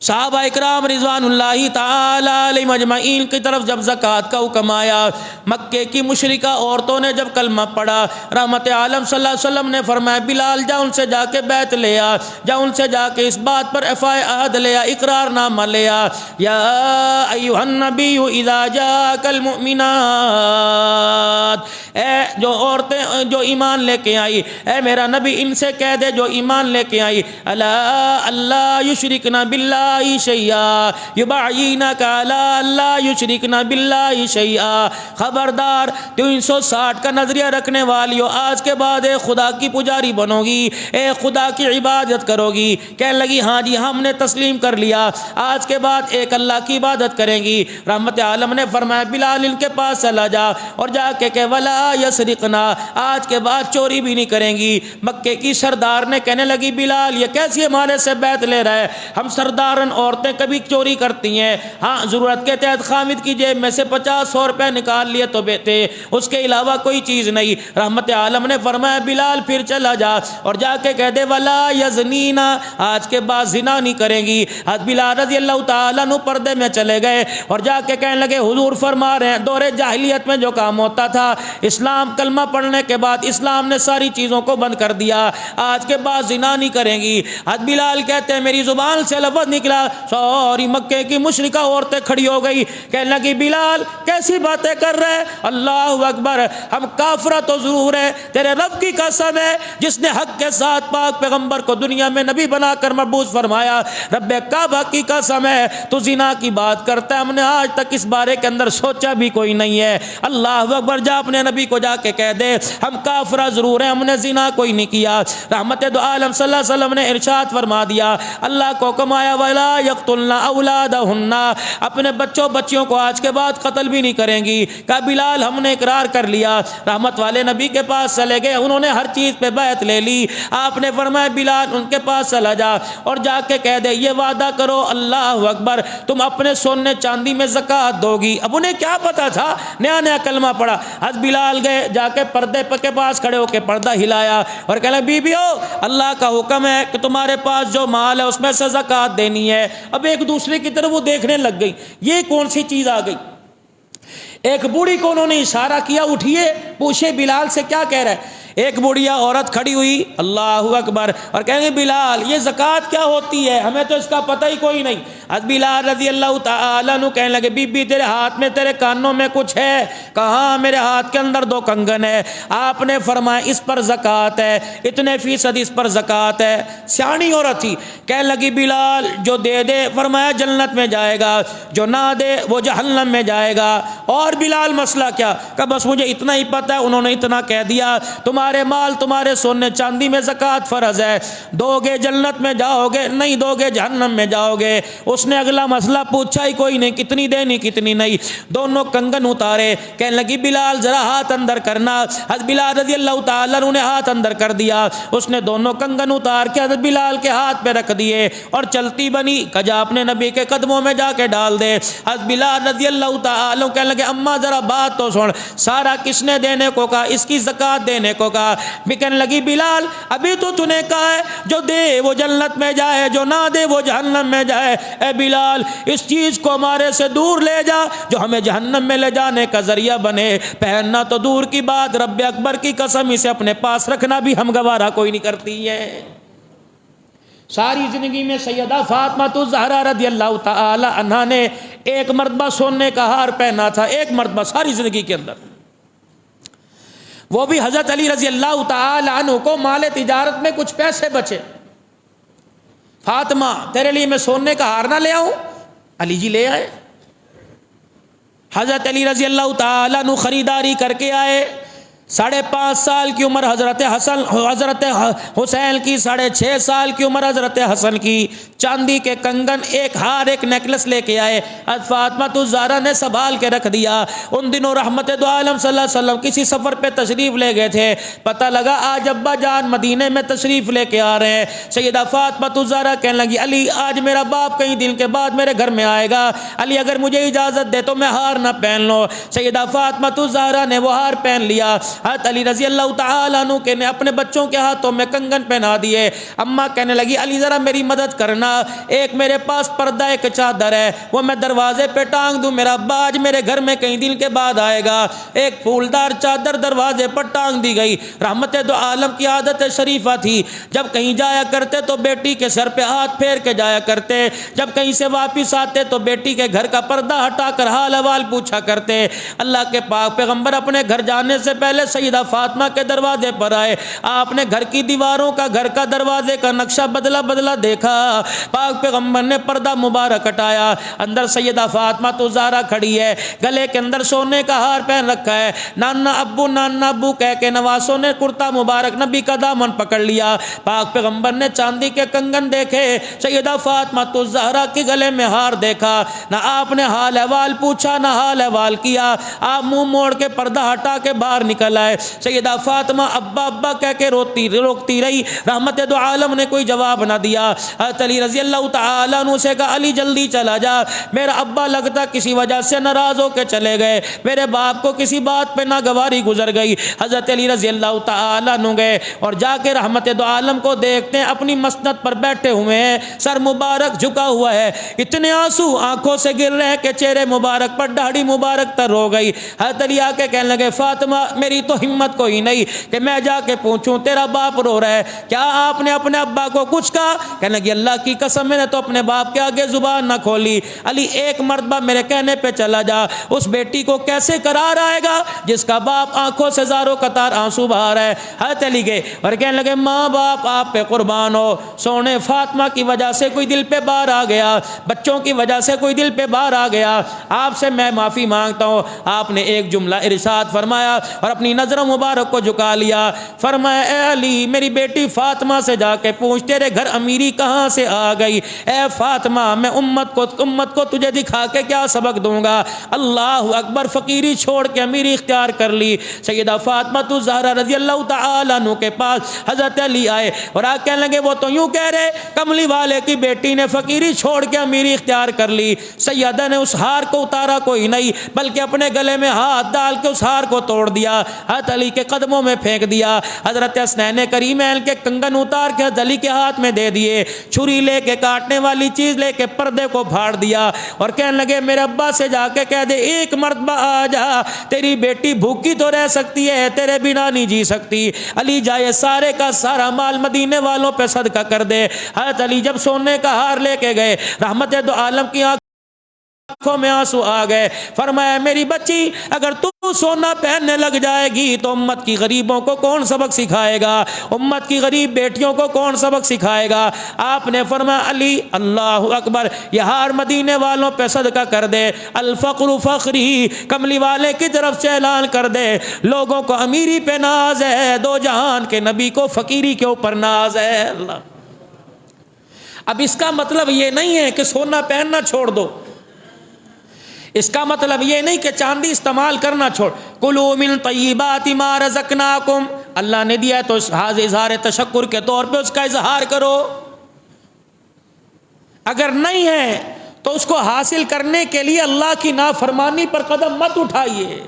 صحابہ اکرام رضوان اللہ تعالی علیہم اجمعین کی طرف جب زکوٰۃ کا حکم آیا، مکے کی مشرکہ عورتوں نے جب کلمہ پڑھا، رحمت عالم صلی اللہ علیہ وسلم نے فرمایا بلال جا ان سے جا کے بیعت لے آ، جا ان سے جا کے اس بات پر افائے عہد لے آ، اقرار نامہ لے آ۔ یا ایھا النبی اذا جاءک المؤمنات، اے جو عورتیں جو ایمان لے کے آئی، اے میرا نبی ان سے کہہ دے جو ایمان لے کے آئی، الا اللہ یشرکن باللہ شیئا یبعینک علی اللہ یشرکن باللہ شیئا، خبردار 360 کا نظریہ رکھنے والیو، آج کے بعد اے خدا کی پجاری بنو گی، اے خدا کی عبادت کرو گی۔ کہنے لگی ہاں جی ہم نے تسلیم کر لیا، آج کے بعد ایک اللہ کی عبادت کریں گی۔ رحمت عالم نے فرمایا بلال ان کے پاس چلا جا اور جا کے کہ ولا یسرقنا، آج کے بعد چوری بھی نہیں کریں گی۔ مکے کی سردار نے کہنے لگی بلال یہ کیسی ہمارے سے بیعت لے رہا ہے، ہم سردار عورتیں کبھی چوری کرتی ہیں، ہاں ضرورت کے تحت خامد کی جیب میں سے 50-100 روپے نکال لیے تو بیٹے، اس کے علاوہ کوئی چیز نہیں۔ رحمت عالم نے فرمایا بلال پھر چلا جا اور جا کے کہہ دے ولا یزنینا، آج کے بعد زنا نہیں کریں گی۔ حضرت بلال رضی اللہ تعالیٰ عنہ پردے میں چلے گئے اور جا کے کہنے لگے حضور فرما رہے ہیں دور جاہلیت میں جو کام ہوتا تھا، اسلام کلمہ پڑھنے کے بعد اسلام نے ساری چیزوں کو بند کر دیا، آج کے بعد زنا نہیں کریں گی۔ حضرت بلال کہتے ہیں میری زبان سے لفظ نکلا، سوری مکے کی مشرکہ عورتیں کھڑی ہو گئی، کہنے لگی بلال کیسی باتیں کر رہے، اللہ اکبر، ہم کافرہ تو ضرور ہے، تیرے رب کی قسم ہے جس نے حق کے ساتھ پاک پیغمبر کو دنیا میں نبی بنا کر مبعوث فرمایا، رب کعبہ کی قسم ہے تو زنا کی بات کرتا ہے، ہم نے آج تک اس بارے کے اندر سوچا بھی کوئی نہیں ہے۔ اللہ اکبر، جا اپنے نبی کو جا کے کہہ دے ہم کافرہ ضرور ہیں، ہم نے زنا کوئی نہیں کیا۔ رحمت دو عالم صلی اللہ علیہ وسلم نے ارشاد فرما دیا، اللہ کو حکم آیا ولا یقتلن اولادہن، اپنے بچوں بچیوں کو آج کے بعد قتل بھی نہیں کریں گی۔ کہا بلال ہم نے اقرار کر لیا۔ رحمت والے نبی کے پاس چلے گئے، انہوں نے ہر چیز پہ بیعت لے لی۔ آپ نے فرمایا بلال ان کے پاس چلا جا اور جا کے کہہ دے یہ وعدہ کرو اللہ اکبر تم اپنے سونے چاندی میں زکوٰۃ دو گی۔ اب انہیں کیا پتا تھا، نیا نیا کلمہ پڑھا۔ حضرت بلال گئے، جا کے پردے کے پاس کھڑے ہو کے پردہ ہلایا اور کہنے بیبیو اللہ کا حکم ہے کہ تمہارے پاس جو مال ہے اس میں سے زکوٰۃ دینی ہے. اب ایک دوسرے کی طرف وہ دیکھنے لگ گئی, یہ کون سی چیز آ گئی. ایک بوڑھی کو انہوں نے اشارہ کیا, اٹھیے پوچھے بلال سے کیا کہہ رہا ہے. ایک بوڑھیا عورت کھڑی ہوئی, اللہ اکبر, اور کہیں گے بلال یہ زکوٰۃ کیا ہوتی ہے, ہمیں تو اس کا پتہ ہی کوئی نہیں. حضرت بلال رضی اللہ تعالیٰ عنہ کہنے لگے بی بی تیرے ہاتھ میں تیرے کانوں میں کچھ ہے. کہاں, میرے ہاتھ کے اندر 2 کنگن ہے. آپ نے فرمایا اس پر زکوٰۃ ہے, اتنے فیصد اس پر زکوٰۃ ہے. سیانی عورت تھی, کہنے لگی بلال جو دے دے فرمایا جنت میں جائے گا, جو نہ دے وہ جہنم میں جائے گا. اور بلال مسئلہ کیا, کہ بس مجھے اتنا ہی پتہ ہے, انہوں نے اتنا کہہ دیا تمہارے مال تمہارے سونے چاندی میں زکوٰۃ فرض ہے, دو گے جنت میں جاؤ گے, نہیں دو گے جہنم میں جاؤ گے. اس نے اگلا مسئلہ پوچھا ہی کوئی نہیں, کتنی دینی کتنی نہیں. دونوں کنگن اتارے, کہنے لگی بلال ذرا ہاتھ اندر کرنا. حضرت بلال رضی اللہ تعالیٰ عنہ نے ہاتھ اندر کر دیا. اس نے دونوں کنگن اتار کے حضرت بلال کے ہاتھ پہ رکھ دیے اور چلتی بنی, کجا اپنے نبی کے قدموں میں جا کے ڈال دے. حضرت بلال رضی اللہ تعالیٰ کہنے لگے اماں ذرا بات تو سن, سارا کس نے دینے کو کہا, اس کی زکوٰۃ دینے کو کہا. بھی کہنے لگی بلال ابھی تو نے کہا ہے جو دے وہ جنت میں جائے, جو نہ دے وہ جہنم میں جائے. اے بلال اس چیز کو ہمارے سے دور لے جا جو ہمیں جہنم میں لے جانے کا ذریعہ بنے. پہننا تو دور کی بات, رب اکبر کی قسم اسے اپنے پاس رکھنا بھی ہم گوارا کوئی نہیں کرتی ہے. ساری زندگی میں سیدہ فاطمہ الزہرا رضی اللہ تعالی عنہا نے ایک مرتبہ سونے کا ہار پہنا تھا, ایک مرتبہ ساری زندگی کے اندر. وہ بھی حضرت علی رضی اللہ تعالی عنہ کو مال تجارت میں کچھ پیسے بچے. فاطمہ تیرے لیے میں سونے کا ہار نہ لے آؤں, علی جی لے آئے. حضرت علی رضی اللہ تعالی عنہ خریداری کر کے آئے. 5.5 سال کی عمر حضرت حسین کی, 6.5 سال کی عمر حضرت حسن کی. چاندی کے کنگن, ایک ہار, ایک نیکلس لے کے آئے. حضرت فاطمہ الزہرا نے سنبھال کے رکھ دیا. ان دنوں رحمت دو عالم صلی اللہ علیہ وسلم کسی سفر پہ تشریف لے گئے تھے. پتہ لگا آج ابا جان مدینے میں تشریف لے کے آ رہے ہیں. سیدہ فاطمہ الزہرا کہنے لگی علی آج میرا باپ کئی دن کے بعد میرے گھر میں آئے گا, علی اگر مجھے اجازت دے تو میں ہار نہ پہن لو. سیدہ فاطمہ الزہرا نے وہ ہار پہن لیا. حضرت علی رضی اللہ تعالیٰ عنہ کے نے اپنے بچوں کے ہاتھوں میں کنگن پہنا دیے. اماں کہنے لگی علی ذرا میری مدد کرنا, ایک میرے پاس پردہ, ایک چادر ہے, وہ میں دروازے پہ ٹانگ دوں, میرا ابا آج میرے گھر میں کئی دن کے بعد آئے گا. ایک پھولدار چادر دروازے پر ٹانگ دی گئی. رحمت دو عالم کی عادت شریفہ تھی, جب کہیں جایا کرتے تو بیٹی کے سر پہ ہاتھ پھیر کے جایا کرتے, جب کہیں سے واپس آتے تو بیٹی کے گھر کا پردہ ہٹا کر حال احوال پوچھا کرتے. اللہ کے پاک پیغمبر اپنے گھر جانے سے پہلے سیدہ فاطمہ کے دروازے پر آئے. آپ نے گھر کی دیواروں کا, گھر کا دروازے کا نقشہ بدلا دیکھا. پاک پیغمبر نے پردہ مبارک ہٹایا. اندر سیدہ فاطمہ الزہرا کھڑی ہے, گلے کے اندر سونے کا ہار پہن رکھا ہے. نانا ابو کہہ کے نواسوں نے کرتا مبارک نبی کا دامن پکڑ لیا. پاک پیغمبر نے چاندی کے کنگن دیکھے, سیدہ فاطمہ الزہرا کے گلے میں ہار دیکھا. نہ آپ نے حال احوال پوچھا, نہ حال احوال کیا. آپ منہ موڑ کے پردہ ہٹا کے باہر نکل آئے. سیدہ فاطمہ ابا ابا کہہ کے روکتی رہی. رحمت دو عالم نے کوئی جواب نہ دیا. حضرت علی رضی اللہ تعالیٰ عنہ سے کہا علی جلدی چلا جا, میرا ابا لگتا کسی وجہ سے ناراض ہو کے چلے گئے, میرے باپ کو کسی بات پہ ناگواری گزر گئی. حضرت علی رضی اللہ تعالیٰ عنہ گئے اور جا کے رحمت دو عالم کو دیکھتے ہیں اپنی مسند پر بیٹھے ہوئے ہیں, سر مبارک جھکا ہوا ہے, اتنے آنسو آنکھوں سے گر رہے ہیں کہ چہرے مبارک پر داڑھی مبارک تر ہو گئی. حضرت علی آ کے کہنے لگے فاطمہ میری تو ہمت کوئی نہیں کہ میں جا کے پوچھوں تیرا باپ رو رہا ہے, کیا آپ نے اپنے ابا کو کچھ کہا؟ کہنے لگی اللہ کی قسم میں نے تو اپنے باپ کے آگے زبان نہ کھولی. علی ایک مرتبہ میرے کہنے پہ چلا جا, اس بیٹی کو کیسے قرار آئے گا جس کا باپ آنکھوں سے زاروں قطار آنسو بہا رہا ہے. حضرت علی گئے اور کہنے لگے ماں باپ آپ پہ قربان ہو, سونے فاطمہ کی وجہ سے کوئی دل پہ بار آ گیا, بچوں کی وجہ سے کوئی دل پہ بار آ گیا, آپ سے میں معافی مانگتا ہوں. آپ نے ایک جملہ ارشاد فرمایا اور اپنی نظر مبارک کو جھکا لیا. فرمایا اے علی میری بیٹی فاطمہ سے جا کے پوچھ تیرے گھر امیری کہاں سے آ گئی. اے فاطمہ میں امت کو تجھے دکھا کے کیا سبق دوں گا. اللہ اکبر, فقیری چھوڑ کے امیری اختیار کر لی. سیدہ فاطمہ الزہرا رضی اللہ تعالیٰ عنہ کے پاس حضرت علی آئے اور آ کہنے لگے وہ تو یوں کہہ رہے کملی والے کی بیٹی نے فقیری چھوڑ کے امیری اختیار کر لی. سیدہ نے اس ہار کو اتارا کوئی نہیں بلکہ اپنے گلے میں ہاتھ ڈال کے اس ہار کو توڑ دیا. حضرت علی کے قدموں میں پھینک دیا. حضرت حسنین کریمین کے کنگن اتار کے حضرت علی کے ہاتھ میں دے دیے. چھری لے کے کاٹنے والی چیز لے کے پردے کو پھاڑ دیا اور کہنے لگے میرے ابا سے جا کے کہہ دے ایک مرتبہ آ جا, تیری بیٹی بھوکی تو رہ سکتی ہے, تیرے بنا نہیں جی سکتی. علی جائے سارے کا سارا مال مدینے والوں پہ صدقہ کر دے. حضرت علی جب سونے کا ہار لے کے گئے, رحمت دو عالم کی آنکھوں میں آنسو آ گئے. فرمایا میری بچی اگر تو سونا پہننے لگ جائے گی تو امت کی غریبوں کو کون سبق سکھائے گا, امت کی غریب بیٹیوں کو کون سبق سکھائے گا. آپ نے فرمایا علی اللہ اکبر, یہ ہار مدینے والوں پہ صدقہ کر دے. الفقر فخری, کملی والے کی طرف سے اعلان کر دے لوگوں کو امیری پہ ناز ہے, دو جہان کے نبی کو فقیری کے اوپر ناز ہے. اللہ. اب اس کا مطلب یہ نہیں ہے کہ سونا پہننا چھوڑ دو, اس کا مطلب یہ نہیں کہ چاندی استعمال کرنا چھوڑ. کلوا من طیبات ما رزقناکم, اللہ نے دیا ہے تو اظہار تشکر کے طور پہ اس کا اظہار کرو. اگر نہیں ہے تو اس کو حاصل کرنے کے لیے اللہ کی نافرمانی پر قدم مت اٹھائیے,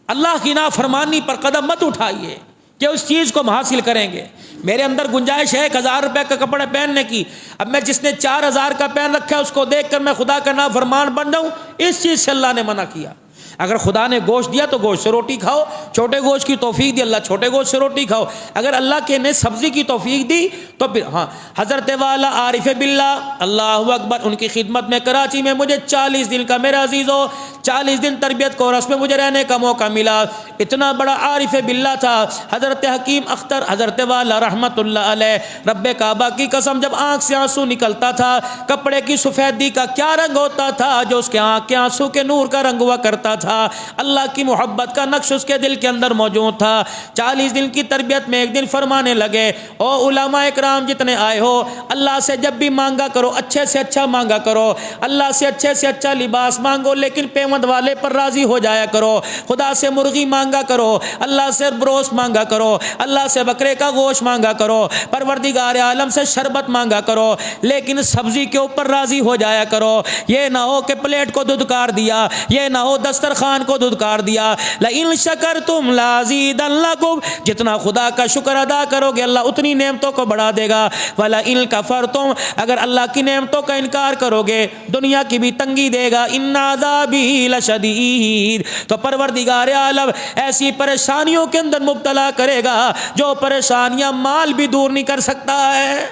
اللہ کی نافرمانی پر قدم مت اٹھائیے کہ اس چیز کو ہم حاصل کریں گے. میرے اندر گنجائش ہے 1000 روپے کا کپڑے پہننے کی, اب میں جس نے 4000 کا پہن رکھا ہے اس کو دیکھ کر میں خدا کا نافرمان بن جاؤں, اس چیز سے اللہ نے منع کیا. اگر خدا نے گوشت دیا تو گوشت سے روٹی کھاؤ, چھوٹے گوشت کی توفیق دی اللہ چھوٹے گوشت سے روٹی کھاؤ. اگر اللہ کے نے سبزی کی توفیق دی تو پھر ہاں. حضرت والا عارف باللہ اللہ اکبر, ان کی خدمت میں کراچی میں مجھے 40 دن کا, میرا عزیزو 40 دن تربیت کورس میں مجھے رہنے کا موقع ملا. اتنا بڑا عارف باللہ تھا حضرت حکیم اختر حضرت والا رحمت اللہ علیہ. رب کعبہ کی قسم جب آنکھ سے آنسو نکلتا تھا, کپڑے کی سفیدی کا کیا رنگ ہوتا تھا جو اس کے آنکھ کے آنسو کے نور کا رنگ ہوا کرتا تھا. اللہ کی محبت کا نقش اس کے دل کے اندر موجود تھا. 40 دن کی تربیت میں ایک دن فرمانے لگے, او علماء اکرام جتنے آئے ہو, اللہ سے جب بھی مانگا کرو اچھے سے اچھا مانگا کرو, اللہ سے اچھے سے اچھا لباس مانگو لیکن پیمند والے پر راضی ہو جایا کرو. خدا سے مرغی مانگا کرو, اللہ سے بروس مانگا کرو, اللہ سے بکرے کا گوشت مانگا کرو, پروردگار عالم سے شربت مانگا کرو, لیکن سبزی کے اوپر راضی ہو جایا کرو. یہ نہ ہو کہ پلیٹ کو دھدکار دیا, یہ نہ ہو دسترخوان کو دھدکار دیا. لئن شکرتم لازیدنکم, جتنا خدا کا شکر ادا کرو گے اللہ اتنی نعمتوں کو بڑھا دے گا. ولئن کفرتم, اگر اللہ کی نعمتوں کا انکار کرو گے دنیا کی بھی تنگی دے گا. ان عذابی لشدید, تو پروردگار عالم ایسی پریشانیوں کے اندر مبتلا کرے گا جو پریشانیاں مال بھی دور نہیں کر سکتا ہے.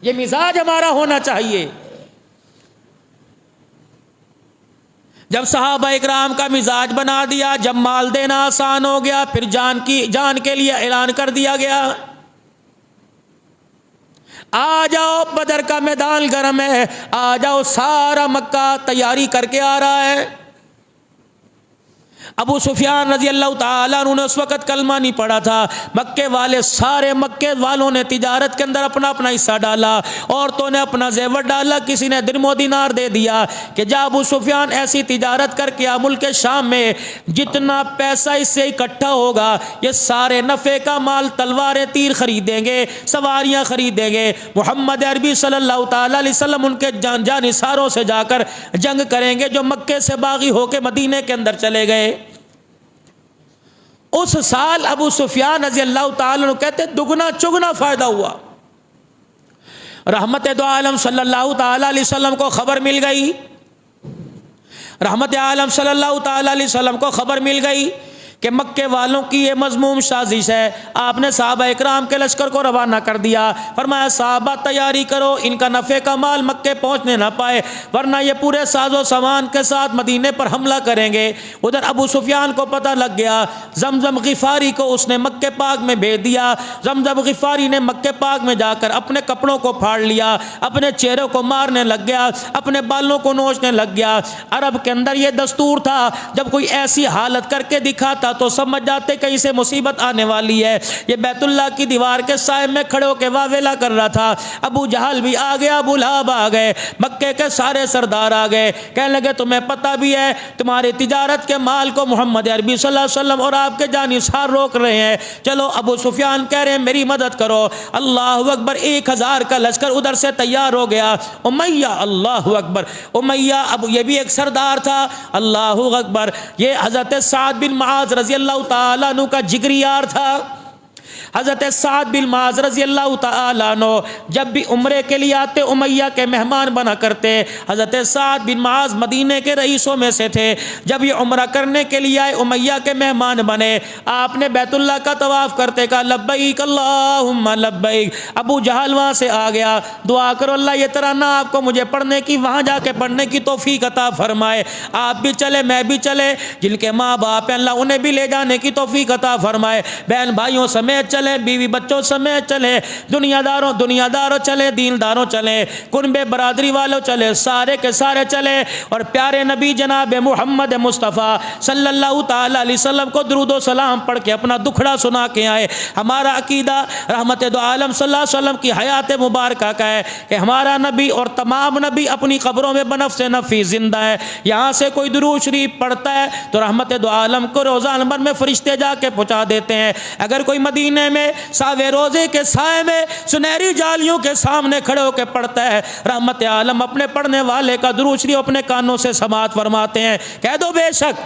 یہ مزاج ہمارا ہونا چاہیے. جب صحابہ اکرام کا مزاج بنا دیا, جب مال دینا آسان ہو گیا, پھر جان کے لیے اعلان کر دیا گیا آ جاؤ بدر کا میدان گرم ہے, آ جاؤ سارا مکہ تیاری کر کے آ رہا ہے. ابو سفیان رضی اللہ تعالیٰ عنہ نے اس وقت کلمہ نہیں پڑھا تھا. مکے والے سارے مکے والوں نے تجارت کے اندر اپنا اپنا حصہ ڈالا, عورتوں نے اپنا زیور ڈالا, کسی نے درم و دینار دے دیا کہ جا ابو سفیان ایسی تجارت کر کے ملک شام میں جتنا پیسہ اس سے اکٹھا ہوگا یہ سارے نفع کا مال تلواریں تیر خریدیں گے, سواریاں خریدیں گے, محمد عربی صلی اللہ تعالیٰ علیہ وسلم ان کے جانثاروں سے جا کر جنگ کریں گے جو مکے سے باغی ہو کے مدینے کے اندر چلے گئے. اس سال ابو سفیان رضی اللہ تعالیٰ عنہ کہتے دگنا چگنا فائدہ ہوا. رحمت دو عالم صلی اللہ تعالیٰ علیہ وسلم کو خبر مل گئی, رحمت عالم صلی اللہ تعالیٰ علیہ وسلم کو خبر مل گئی کہ مکے والوں کی یہ مذموم سازش ہے. آپ نے صحابہ اکرام کے لشکر کو روانہ کر دیا, فرمایا صحابہ تیاری کرو, ان کا نفع کا مال مکے پہنچنے نہ پائے ورنہ یہ پورے ساز و سامان کے ساتھ مدینے پر حملہ کریں گے. ادھر ابو سفیان کو پتہ لگ گیا, زمزم غفاری کو اس نے مکے پاک میں بھیج دیا. زمزم غفاری نے مکے پاک میں جا کر اپنے کپڑوں کو پھاڑ لیا, اپنے چہروں کو مارنے لگ گیا, اپنے بالوں کو نوچنے لگ گیا. عرب کے اندر یہ دستور تھا جب کوئی ایسی حالت کر کے دکھاتا آتا تو سمجھ جاتے کہیں سے مصیبت آنے والی ہے۔ یہ بیت اللہ کی دیوار کے سائے میں کھڑے ہو کے واویلا کر رہا تھا۔ ابو جہل بھی آ گیا، ابو لہب آ گئے، مکے کے سارے سردار آ گئے، کہنے لگے تمہیں پتہ بھی ہے تمہاری تجارت کے مال کو محمد عربی صلی اللہ علیہ وسلم اور آپ کے جانثار روک رہے ہیں، چلو ابو سفیان کہہ رہے ہیں میری مدد کرو۔ اللہ اکبر، 1000 کا لشکر ادھر سے تیار ہو گیا۔ امیہ، اللہ اکبر، امیہ اب یہ بھی ایک سردار تھا، اللہ اکبر، یہ حضرت سعد بن معاذ رضی اللہ تعالیٰ عنہ کا جگری یار تھا۔ حضرت سعد بن معاذ رضی اللہ تعالیٰ عنہ جب بھی عمرے کے لیے آتے امیہ کے مہمان بنا کرتے۔ حضرت سعد بن معاذ مدینے کے رئیسوں میں سے تھے، جب یہ عمرہ کرنے کے لیے آئے امیہ کے مہمان بنے، آپ نے بیت اللہ کا طواف کرتے کہا لبیک اللہم لبیک۔ ابو جہل وہاں سے آ گیا، دعا کرو اللہ یہ ترانہ آپ کو مجھے پڑھنے کی، وہاں جا کے پڑھنے کی توفیق عطا فرمائے، آپ بھی چلے میں بھی چلے، جن کے ماں باپ ہیں اللہ انہیں بھی لے جانے کی توفیق عطا فرمائے، بہن بھائیوں سمیت چلے، بیوی بچوں سمیت چلے، دنیا داروں چلے، دینداروں چلے، کنبے برادری والوں چلے، سارے کے سارے چلے، اور پیارے نبی جناب محمد مصطفیٰ صلی اللہ تعالی علیہ وسلم کو درود و سلام پڑھ کے اپنا دکھڑا سنا کے آئے۔ ہمارا عقیدہ رحمت دو عالم صلی اللہ علیہ وسلم کی حیات مبارکہ کا ہے کہ ہمارا نبی اور تمام نبی اپنی قبروں میں بنفس نفسی زندہ ہے، یہاں سے کوئی درود شریف پڑھتا ہے تو رحمت دو عالم کو روزہ نمبر میں فرشتے جا کے پہنچا دیتے ہیں، اگر کوئی مدینے میں ساوے روزے کے سائے میں سنہری جالیوں کے سامنے کھڑے ہو کے پڑھتا ہے، رحمت عالم اپنے پڑھنے والے کا درود شریف اپنے کانوں سے سماعت فرماتے ہیں۔ کہہ دو بے شک۔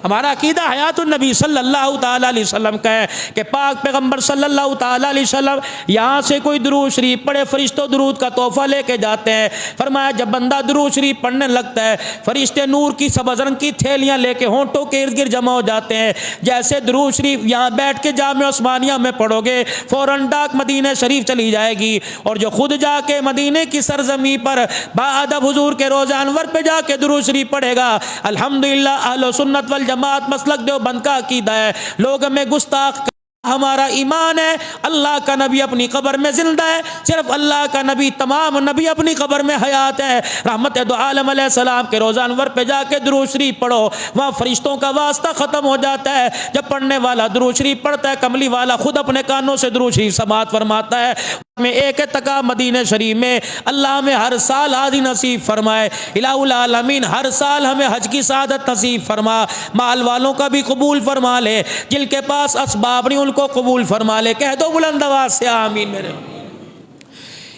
ہمارا عقیدہ حیات النبی صلی اللہ تعالیٰ علیہ وسلم کا ہے کہ پاک پیغمبر صلی اللہ تعالیٰ علیہ وسلم یہاں سے کوئی درود شریف پڑھے فرشتوں درود کا تحفہ لے کے جاتے ہیں۔ فرمایا جب بندہ درود شریف پڑھنے لگتا ہے فرشتے نور کی سبز رنگ کی تھیلیاں لے کے ہونٹوں کے ارد گرد جمع ہو جاتے ہیں، جیسے درود شریف یہاں بیٹھ کے جامع عثمانیہ میں پڑھو گے فوراً ڈاک مدینہ شریف چلی جائے گی، اور جو خود جا کے مدینے کی سرزمین پر باادب حضور کے روضہ انور پہ جا کے درود شریف پڑھے گا، الحمدللہ اہل سنت والجماعت مسلک دیوبند کا عقیدہ ہے، لوگ ہمیں گستاخ ہمارا ایمان ہے اللہ کا نبی اپنی قبر میں زندہ ہے، صرف اللہ کا نبی، تمام نبی اپنی قبر میں حیات ہے۔ رحمت دو عالم علیہ السلام کے روزہ انور پہ جا کے درود شریف پڑھو، وہاں فرشتوں کا واسطہ ختم ہو جاتا ہے، جب پڑھنے والا درود شریف پڑھتا ہے کملی والا خود اپنے کانوں سے درود شریف سماعت فرماتا ہے۔ میں ایک تکا مدینہ شریف میں اللہ ہمیں ہر سال حاضری نصیب فرمائے، الہ العالمین ہر سال ہمیں حج کی سعادت نصیب فرما، مال والوں کا بھی قبول فرما لے، جن کے پاس اسباب نہیں ان کو قبول فرما لے، کہہ دو بلند آواز سے آمین میرے۔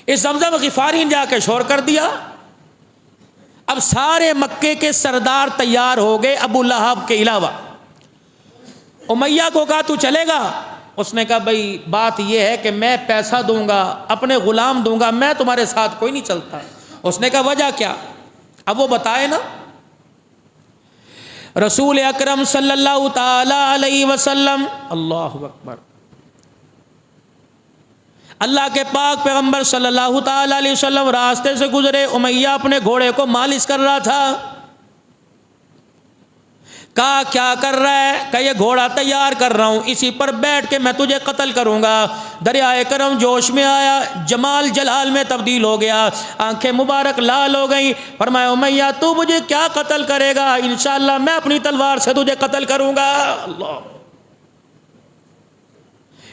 اس زمزم غفاری نے جا کے شور کر دیا، اب سارے مکے کے سردار تیار ہو گئے ابو لہب کے علاوہ۔ امیہ کو کہا تو چلے گا؟ اس نے کہا بھائی بات یہ ہے کہ میں پیسہ دوں گا، اپنے غلام دوں گا، میں تمہارے ساتھ کوئی نہیں چلتا۔ اس نے کہا وجہ کیا؟ اب وہ بتائے نا۔ رسول اکرم صلی اللہ تعالی علیہ وسلم، اللہ اکبر، اللہ کے پاک پیغمبر صلی اللہ تعالی علیہ وسلم راستے سے گزرے، امیہ اپنے گھوڑے کو مالش کر رہا تھا۔ کہا کیا کر رہا ہے؟ کہ یہ گھوڑا تیار کر رہا ہوں، اسی پر بیٹھ کے میں تجھے قتل کروں گا۔ دریائے کرم جوش میں آیا، جمال جلال میں تبدیل ہو گیا، آنکھیں مبارک لال ہو گئیں۔ فرمایا امیہ تو مجھے کیا قتل کرے گا؟ انشاءاللہ میں اپنی تلوار سے تجھے قتل کروں گا۔ اللہ،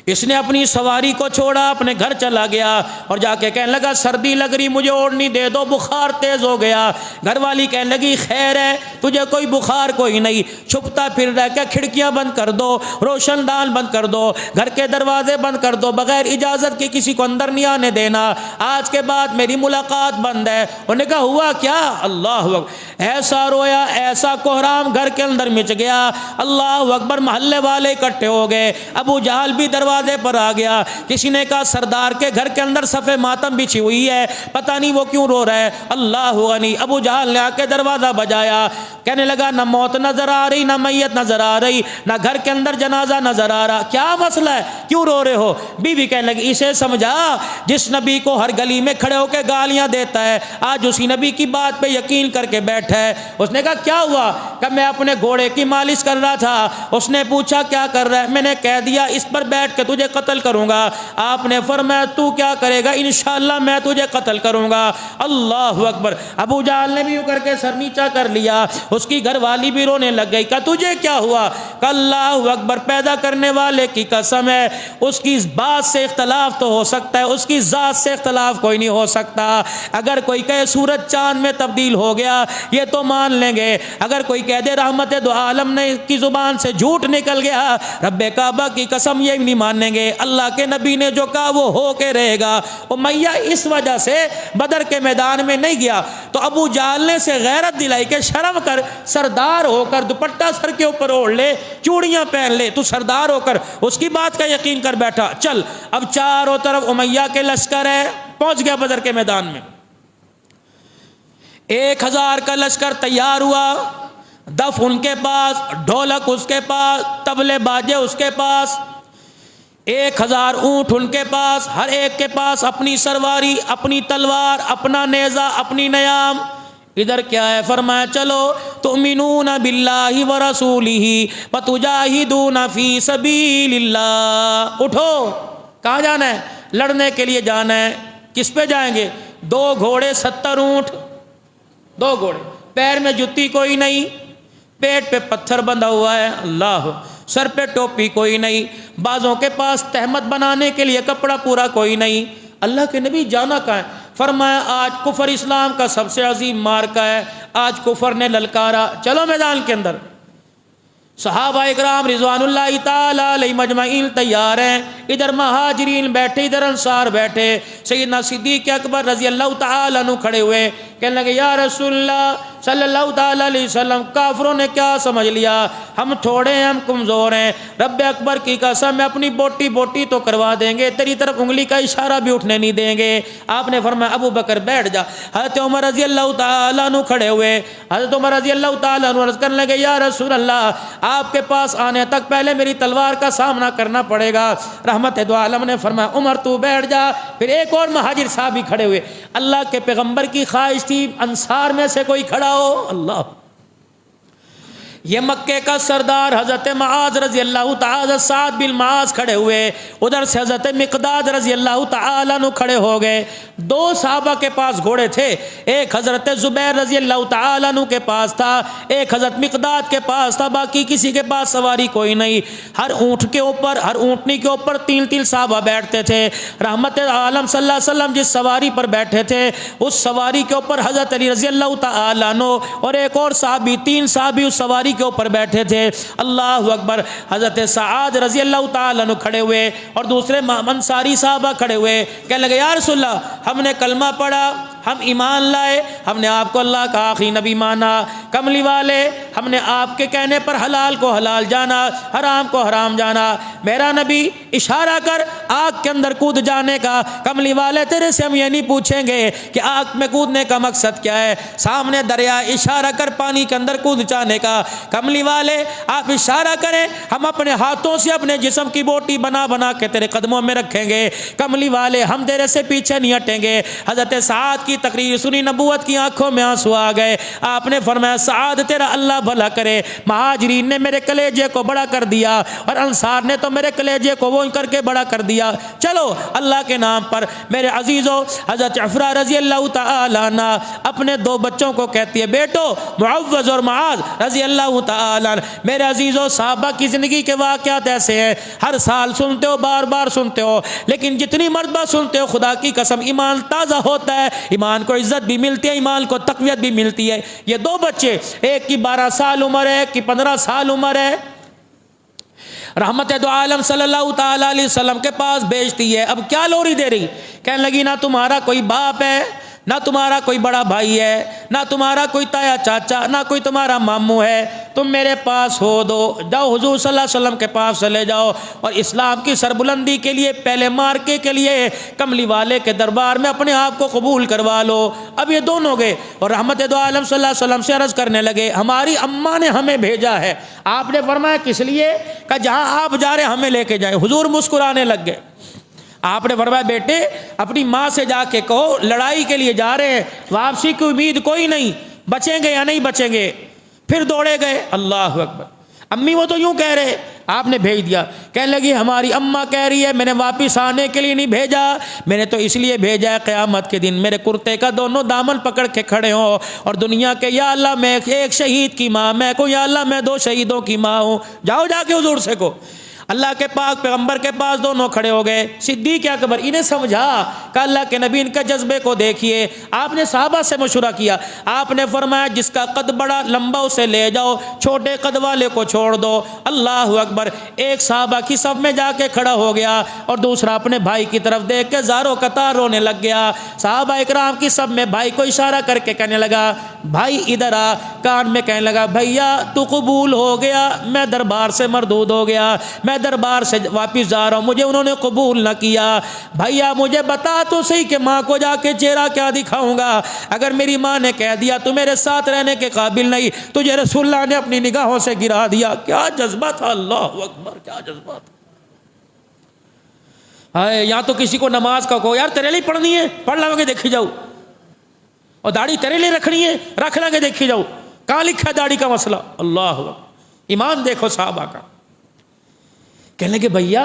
اس نے اپنی سواری کو چھوڑا، اپنے گھر چلا گیا اور جا کے کہنے لگا سردی لگ رہی مجھے اوڑھنی دے دو، بخار تیز ہو گیا۔ گھر والی کہنے لگی خیر ہے تجھے کوئی بخار کوئی نہیں، چھپتا پھر رہا کیا، کھڑکیاں بند کر دو، روشن دان بند کر دو، گھر کے دروازے بند کر دو، بغیر اجازت کے کسی کو اندر نہیں آنے دینا، آج کے بعد میری ملاقات بند ہے۔ انہوں نے کہا ہوا کیا؟ اللہ اکبر، ایسا رویا، ایسا کوہرام گھر کے اندر مچ گیا، اللہ اکبر، محلے والے اکٹھے ہو گئے، ابو جہل بھی دروازے پر آ گیا۔ کسی نے کہا سردار کے گھر کے اندر صفے ماتم بچھی ہوئی ہے، پتہ نہیں وہ کیوں رو رہا ہے، اللہ غنی۔ ابو جہل نے آ کے دروازہ بجایا، کہنے لگا نہ موت نظر آ رہی، نہ میت نظر آ رہی، نہ گھر کے اندر جنازہ نظر آ رہا، کیا مسئلہ ہے، کیوں رو رہے ہو؟ بیوی کہنے لگی اسے سمجھا جس نبی کو ہر گلی میں کھڑے ہو کے گالیاں دیتا ہے، آج اسی نبی کی بات پہ یقین کر کے بیٹھا ہے۔ اس نے کہا کیا ہوا؟ کہ میں اپنے گھوڑے کی مالش کر رہا تھا۔ اس نے پوچھا کیا کر رہا ہے؟ میں نے کہہ دیا اس پر بیٹھ کے تجھے قتل کروں گا۔ آپ نے فرمایا تو کیا کرے گا؟ انشاءاللہ میں تجھے قتل کروں گا۔ اللہ اکبر۔ ابو جہل نے بھی یوں کر کے سر نیچا کر لیا، اس کی گھر والی بھی رونے لگ گئی۔ کہا تجھے کیا ہوا؟ کہ اللہ اکبر، پیدا کرنے والے کی قسم ہے، اس کی بات سے اختلاف تو ہو سکتا ہے، اس کی ذات سے اختلاف کوئی نہیں ہو سکتا۔ اگر کوئی کہے سورج چاند میں تبدیل ہو گیا یہ تو مان لیں گے، اگر کوئی کہہ دے رحمت دو عالم نے کی زبان سے جھوٹ نکل گیا، رب کعبہ کی قسم یہ بھی نہیں مانیں گے۔ اللہ کے نبی نے جو کہا وہ ہو کے رہے گا۔ امیہ اس وجہ سے بدر کے میدان میں نہیں گیا تو ابو جہل نے سے غیرت دلائی کہ شرم کر، سردار ہو کر دوپٹہ سر کے اوپر اوڑھ لے، چوڑیاں پہن لے، تو سردار ہو کر اس کی بات کا یقین کر بیٹھا۔ چل اب چاروں طرف امیہ کے لشکر ہے، پہنچ گیا بدر کے میدان میں۔ 1000 کا لشکر تیار ہوا، دف ان کے پاس، ڈھولک اس کے پاس، طبلے باجے اس کے پاس، 1000 اونٹ ان کے پاس، ہر ایک کے پاس اپنی سرواری، اپنی تلوار، اپنا نیزہ، اپنی نیام۔ ادھر کیا ہے؟ فرمایا چلو تؤمنون باللہ ورسولہ فتجاہدون فی سبیل اللہ۔ اٹھو، کہاں جانا ہے؟ لڑنے کے لیے جانا ہے۔ کس پہ جائیں گے؟ 2 گھوڑے 70 اونٹ، 2 گھوڑے، پیر میں جتی کوئی نہیں، پیٹ پہ پتھر بندھا ہوا ہے، اللہ، سر پہ ٹوپی کوئی نہیں، بازوں کے پاس تہمت بنانے کے لیے کپڑا پورا کوئی نہیں۔ اللہ کے نبی جانا کہاں ہے؟ فرمایا آج کفر اسلام کا سب سے عظیم مارکہ ہے، آج کفر نے للکارا، چلو میدان کے اندر۔ صحابہ اکرام رضوان اللہ تعالی علیہ مجمعین تیار ہیں، ادھر مہاجرین بیٹھے، ادھر انصار بیٹھے۔ سیدنا صدیق اکبر رضی اللہ تعالی عنہ کھڑے ہوئے، کہنے لگے یا رسول اللہ صلی اللہ تعالی علیہ وسلم، کافروں نے کیا سمجھ لیا، ہم تھوڑے ہیں، ہم کمزور ہیں، رب اکبر کی قسم میں اپنی بوٹی بوٹی تو کروا دیں گے، تیری طرف انگلی کا اشارہ بھی اٹھنے نہیں دیں گے۔ آپ نے فرمایا ابو بکر بیٹھ جا۔ حضرت عمر رضی اللہ تعالی عنہ کھڑے ہوئے، حضرت عمر رضی اللہ تعالی عنہ عرض کرنے لگے یا رسول اللہ آپ کے پاس آنے تک پہلے میری تلوار کا سامنا کرنا پڑے گا۔ رحمت دو عالم نے فرمایا عمر تو بیٹھ جا۔ پھر ایک اور مہاجر صحابی کھڑے ہوئے، اللہ کے پیغمبر کی خواہش تھی انصار میں سے کوئی کھڑا ہو، اللہ۔ یہ مکے کا سردار حضرت معاذ رضی اللہ تعالی، سعد بن معاذ کھڑے ہوئے، ادھر سے حضرت مقداد رضی اللہ تعالی عنہ کھڑے ہو گئے۔ 2 صحابہ کے پاس گھوڑے تھے، ایک حضرت زبیر رضی اللہ تعالی عنہ کے پاس تھا، ایک حضرت مقداد کے پاس تھا، باقی کسی کے پاس سواری کوئی نہیں۔ ہر اونٹ کے اوپر، ہر اونٹنی کے اوپر 3 صحابہ بیٹھتے تھے۔ رحمت عالم صلی اللہ علیہ وسلم جس سواری پر بیٹھے تھے اس سواری کے اوپر حضرت علی رضی اللہ تعالی عنہ اور ایک اور صحابی، 3 صحابی اس سواری کے اوپر بیٹھے تھے۔ اللہ اکبر۔ حضرت سعد رضی اللہ تعالی عنہ کھڑے ہوئے اور دوسرے انصاری صحابہ کھڑے ہوئے، کہنے لگے یا رسول اللہ ہم نے کلمہ پڑھا، ہم ایمان لائے، ہم نے آپ کو اللہ کا آخری نبی مانا، کملی والے ہم نے آپ کے کہنے پر حلال کو حلال جانا، حرام کو حرام جانا، میرا نبی اشارہ کر آگ کے اندر کود جانے کا۔ کملی والے تیرے سے ہم یہ نہیں پوچھیں گے کہ آگ میں کودنے کا مقصد کیا ہے، سامنے دریا، اشارہ کر پانی کے اندر کود جانے کا۔ کملی والے آپ اشارہ کریں، ہم اپنے ہاتھوں سے اپنے جسم کی بوٹی بنا بنا کے تیرے قدموں میں رکھیں گے۔ کملی والے ہم تیرے سے پیچھے نہیں ہٹیں گے۔ حضرت سعد کی تقریر سنی، نبوت کی آنکھوں میں آنسو آ گئے۔ آپ نے فرمایا سعد تیرا اللہ بھلا کرے، مہاجرین نے میرے کلیجے کو بڑا کر دیا اور انصار نے تو میرے کلیجے کو وہ کر کے بڑا کر دیا، چلو اللہ کے نام پر۔ میرے عزیزو، حضرت عفرہ رضی اللہ تعالی عنہ اپنے 2 بچوں کو کہتی ہے بیٹو معوذ اور معاذ رضی اللہ تعالی عنہ۔ میرے عزیزو، صحابہ کی زندگی کے واقعات ایسے ہیں، ہر سال سنتے ہو، بار بار سنتے ہو، لیکن جتنی مرتبہ سنتے ہو خدا کی قسم ایمان تازہ ہوتا ہے، ایمان کو عزت بھی ملتی ہے، ایمان کو تقویت بھی ملتی ہے۔ یہ 2 بچے، ایک کی 12 سال عمر ہے، ایک کی 15 سال عمر ہے، رحمت دو عالم صلی اللہ تعالی علیہ وسلم کے پاس بھیجتی ہے۔ اب کیا لوری دے رہی؟ کہنے لگی نہ تمہارا کوئی باپ ہے، نہ تمہارا کوئی بڑا بھائی ہے، نہ تمہارا کوئی تایا چاچا، نہ کوئی تمہارا ماموں ہے، تم میرے پاس ہو، دو جاؤ حضور صلی اللہ علیہ وسلم کے پاس چلے جاؤ اور اسلام کی سربلندی کے لیے، پہلے مارکے کے لیے کملی والے کے دربار میں اپنے آپ کو قبول کروا لو۔ اب یہ دونوں گئے اور رحمت دو عالم صلی اللہ علیہ وسلم سے عرض کرنے لگے ہماری اماں نے ہمیں بھیجا ہے۔ آپ نے فرمایا کس لیے؟ کہ جہاں آپ جا رہے ہمیں لے کے جائیں۔ حضور مسکرانے لگ گئے۔ آپ نے فرمایا بیٹے اپنی ماں سے جا کے کہو لڑائی کے لیے جا رہے ہیں، واپسی کی امید کوئی نہیں، بچیں گے یا نہیں بچیں گے۔ پھر دوڑے گئے۔ اللہ اکبر۔ امی وہ تو یوں کہہ رہے آپ نے بھیج دیا. کہنے لگی ہماری اماں کہہ رہی ہے میں نے واپس آنے کے لیے نہیں بھیجا, میں نے تو اس لیے بھیجا ہے قیامت کے دن میرے کرتے کا دونوں دامن پکڑ کے کھڑے ہوں اور دنیا کے یا اللہ میں ایک شہید کی ماں میں کو, یا اللہ میں 2 شہیدوں کی ماں ہوں. جاؤ جا کے حضور سے کو. اللہ کے پاک پیغمبر کے پاس دونوں کھڑے ہو گئے. صدیق اکبر انہیں سمجھا کہ اللہ کے نبی ان کے جذبے کو دیکھیے. آپ نے صحابہ سے مشورہ کیا, آپ نے فرمایا جس کا قد بڑا لمبا اسے لے جاؤ, چھوٹے قد والے کو چھوڑ دو. اللہ اکبر. ایک صحابہ کی صف میں جا کے کھڑا ہو گیا اور دوسرا اپنے بھائی کی طرف دیکھ کے زاروں قطار رونے لگ گیا. صحابہ اکرام کی صف میں بھائی کو اشارہ کر کے کہنے لگا بھائی ادھر آ. کان میں کہنے لگا بھیا تو قبول ہو گیا, میں دربار سے مردود ہو گیا, میں دربار سے واپس جا رہا ہوں, مجھے انہوں نے قبول نہ کیا. بھیا مجھے بتا تو صحیح کہ ماں کو جا کے چہرہ کیا دکھاؤں گا. اگر میری ماں نے کہہ دیا تو میرے ساتھ رہنے کے قابل نہیں, تجھے رسول اللہ نے اپنی نگاہوں سے گرا دیا. کیا جذبہ تھا, اللہ اکبر, کیا جذبہ تھا. یا تو کسی کو نماز کا کہو یار تیرے لیے پڑھنی ہے پڑھ لیں گے دیکھی جاؤ, اور داڑھی تیرے لیے رکھنی ہے رکھ لیں گے دیکھی جاؤ. کہاں لکھا ہے داڑھی کا مسئلہ. اللہ اکبر. ایمان دیکھو صحابہ کا. کہنے لگے بھیا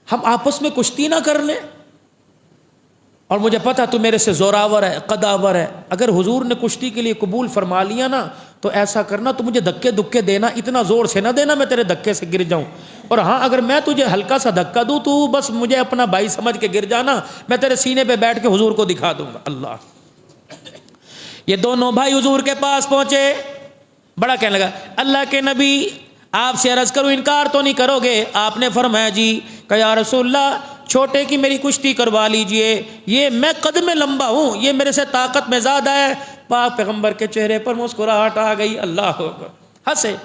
ہم آپس میں کشتی نہ کر لیں, اور مجھے پتا تو میرے سے زوراور ہے قداور ہے. اگر حضور نے کشتی کے لیے قبول فرما لیا نا تو ایسا کرنا تو مجھے دھکے دکے دینا, اتنا زور سے نہ دینا میں تیرے دھکے سے گر جاؤں. اور ہاں اگر میں تجھے ہلکا سا دھکا دوں تو بس مجھے اپنا بھائی سمجھ کے گر جانا, میں تیرے سینے پہ بیٹھ کے حضور کو دکھا دوں گا. اللہ. یہ دونوں بھائی حضور کے پاس پہنچے. بڑا کہنے لگا اللہ کے نبی آپ سے عرض کروں انکار تو نہیں کرو گے. آپ نے فرمایا جی. کہ یا رسول اللہ چھوٹے کی میری کشتی کروا لیجئے, یہ میں قد میں لمبا ہوں, یہ میرے سے طاقت میں زیادہ ہے. پاک پیغمبر کے چہرے پر مسکراہٹ آ گئی. اللہ اکبر. ہنسے.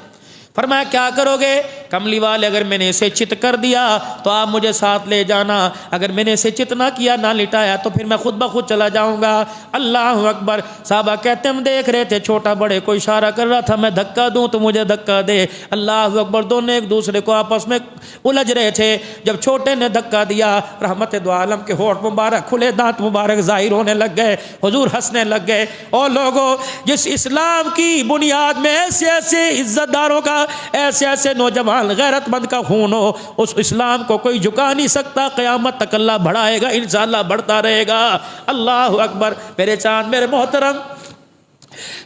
فرمایا کیا کرو گے. کملی والے اگر میں نے اسے چت کر دیا تو آپ مجھے ساتھ لے جانا, اگر میں نے اسے چت نہ کیا نہ لٹایا تو پھر میں خود بخود چلا جاؤں گا. اللہ اکبر. صحابہ کہتے ہم دیکھ رہے تھے چھوٹا بڑے کو اشارہ کر رہا تھا میں دھکا دوں تو مجھے دھکا دے. اللہ اکبر. دونوں ایک دوسرے کو آپس میں الجھ رہے تھے. جب چھوٹے نے دھکا دیا رحمت دو عالم کے ہونٹ مبارک کھلے دانت مبارک ظاہر ہونے لگ گئے. حضور ہنسنے لگ گئے. اور لوگوں جس اسلام کی بنیاد میں ایسے ایسے عزت داروں کا ایسے ایسے نوجوان غیرت مند کا خون ہو, اس اسلام کو کوئی جھکا نہیں سکتا. قیامت تک اللہ بڑھائے گا, انشاءاللہ بڑھتا رہے گا. اللہ اکبر. میرے چاند میرے محترم,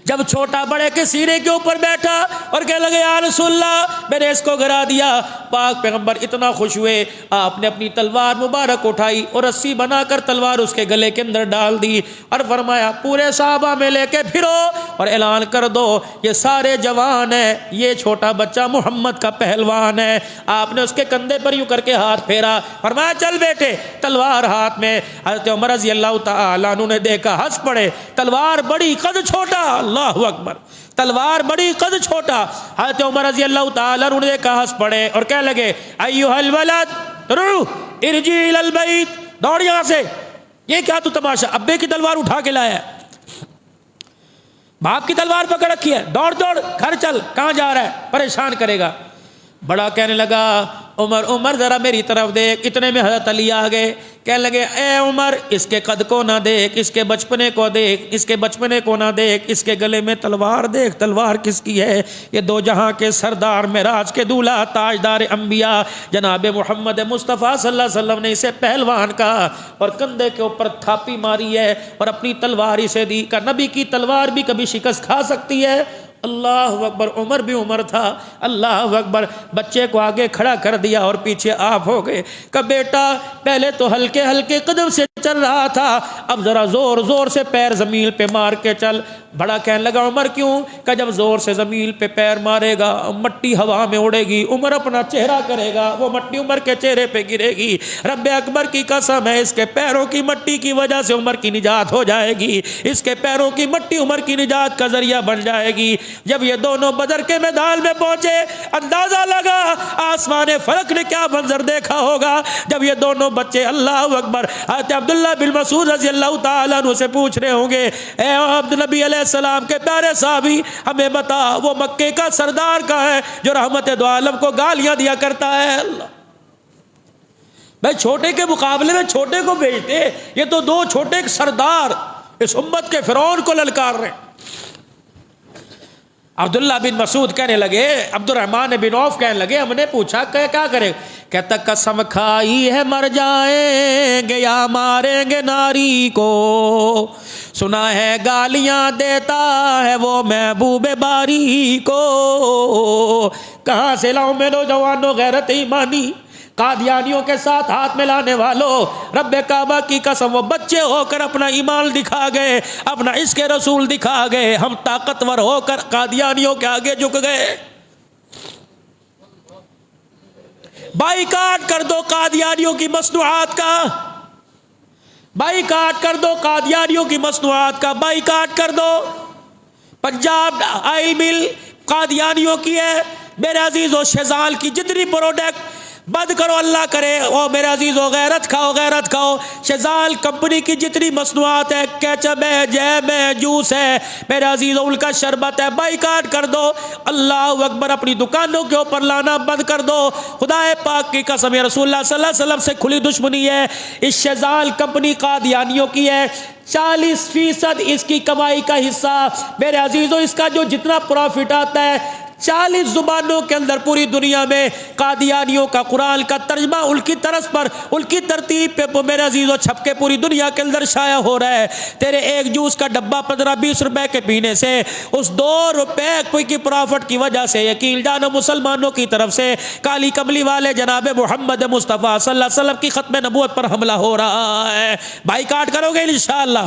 جب چھوٹا بڑے کے سینے کے اوپر بیٹھا اور کہنے لگے یا رسول اللہ میں نے اس کو گرا دیا, پاک پیغمبر اتنا خوش ہوئے آپ نے اپنی تلوار مبارک اٹھائی اور رسی بنا کر تلوار اس کے گلے کے اندر ڈال دی اور فرمایا پورے صحابہ میں لے کے پھرو اور اعلان کر دو یہ سارے جوان ہیں, یہ چھوٹا بچہ محمد کا پہلوان ہے. آپ نے اس کے کندھے پر یوں کر کے ہاتھ پھیرا, فرمایا چل بیٹے. تلوار ہاتھ میں. حضرت عمر رضی اللہ تعالیٰ عنہ نے دیکھا, ہنس پڑے. تلوار بڑی قد چھوٹا. اللہ اکبر. تلوار بڑی قد چھوٹا. حضرت عمر رضی اللہ تعالیٰ عنہ نے کہا, ہنس پڑے اور کہنے لگے ایھا الولد ارجع الی البیت, دوڑ یہاں سے. یہ کیا تو تماشا, ابے کی تلوار اٹھا کے لایا ہے, باپ کی تلوار پکڑ رکھی ہے, دوڑ دوڑ گھر چل. کہاں جا رہا ہے, پریشان کرے گا. بڑا کہنے لگا عمر ذرا میری طرف دیکھ. اتنے میں حضرت علی آ گئے. کہنے لگے اے عمر اس کے قد کو نہ دیکھ, اس کے بچپنے کو دیکھ, اس کے بچپنے کو نہ دیکھ, اس کے گلے میں تلوار دیکھ. تلوار کس کی ہے؟ یہ دو جہاں کے سردار معراج کے دولہا تاجدار انبیاء جناب محمد مصطفیٰ صلی اللہ علیہ وسلم نے اسے پہلوان کہا اور کندھے کے اوپر تھاپی ماری ہے اور اپنی تلوار اسے دی. کہ نبی کی تلوار بھی کبھی شکست کھا سکتی ہے. اللہ اکبر. عمر بھی عمر تھا. اللہ اکبر. بچے کو آگے کھڑا کر دیا اور پیچھے آپ ہو گئے. کہ بیٹا پہلے تو ہلکے ہلکے قدم سے چل رہا تھا, اب ذرا زور زور سے پیر زمین پہ مار کے چل. بڑا کہنے لگا عمر کیوں؟ کہ جب زور سے زمین پہ پیر مارے گا مٹی ہوا میں اڑے گی, عمر اپنا چہرہ کرے گا, وہ مٹی عمر کے چہرے پہ گرے گی. رب اکبر کی قسم ہے اس کے پیروں کی مٹی کی وجہ سے عمر کی نجات ہو جائے گی, اس کے پیروں کی مٹی عمر کی نجات کا ذریعہ بن جائے گی. جب یہ دونوں بدر کے میدان میں پہنچے اندازہ لگا آسمان فلک نے کیا منظر دیکھا ہوگا جب یہ دونوں بچے. اللہ اکبر. حضرت عبداللہ بن مسعود رضی اللہ تعالیٰ عنہ سے پوچھ رہے ہوں گے اے عبد نبی علیہ السلام کے پیارے صحابی ہمیں بتا وہ مکے کا سردار کا ہے جو رحمت دو عالم کو گالیاں دیا کرتا ہے. اللہ بھائی چھوٹے کے مقابلے میں چھوٹے کو بھیجتے, یہ تو دو چھوٹے سردار اس امت کے فرعون کو للکار رہے. عبداللہ بن مسعود کہنے لگے، عبد الرحمن بن عوف کہنے لگے، ہم نے پوچھا کہ کیا کرے؟ کہتا قسم کھائی ہے مر جائیں گے یا ماریں گے ناری کو، سنا ہے گالیاں دیتا ہے وہ محبوب باری کو، کہاں سے لاؤں میں نوجوانوں غیرت ایمانی، قادیانیوں کے ساتھ ہاتھ ملانے والوں، رب کعبہ کی قسم وہ بچے ہو کر اپنا ایمان دکھا گئے، اپنا عشق رسول دکھا گئے، ہم طاقتور ہو کر قادیانیوں کے آگے جھک گئے۔ بائیکاٹ کر دو قادیانیوں کی مصنوعات کا، بائیکاٹ کر دو قادیانیوں کی مصنوعات کا، بائیکاٹ کر دو۔ پنجاب آئل مل قادیانیوں کی ہے، میرے عزیزو شیزال کی جتنی پروڈکٹ بند کرو، اللہ کرے او میرے عزیزو غیرت کھاؤ، غیرت کھاؤ۔ شیزال کمپنی کی جتنی مصنوعات ہے، کیچپ ہے، جیم ہے، جوس ہے، میرے عزیزو ان کا شربت ہے، بائیکاٹ کر دو۔ اللہ اکبر، اپنی دکانوں کے اوپر لانا بند کر دو۔ خدا پاک کی قسم، یہ رسول اللہ صلی اللہ علیہ وسلم سے کھلی دشمنی ہے۔ اس شیزال کمپنی قادیانیوں کی ہے، 40% اس کی کمائی کا حصہ، میرے عزیزو اس کا جو جتنا پروفٹ آتا ہے، 40 زبانوں کے اندر پوری دنیا میں قادیانیوں کا قرآن کا ترجمہ ان کی طرز پر، ان کی ترتیب پہ میرے عزیزو چھپ کے پوری دنیا کے اندر شائع ہو رہا ہے۔ تیرے ایک جوس کا ڈبہ 15-20 روپے کے پینے سے، اس 2 روپے کی پرافٹ کی وجہ سے، یقین جانو مسلمانوں کی طرف سے کالی کملی والے جناب محمد مصطفیٰ صلی اللہ علیہ وسلم کی ختم نبوت پر حملہ ہو رہا ہے۔ بائیکاٹ کرو گے انشاءاللہ؟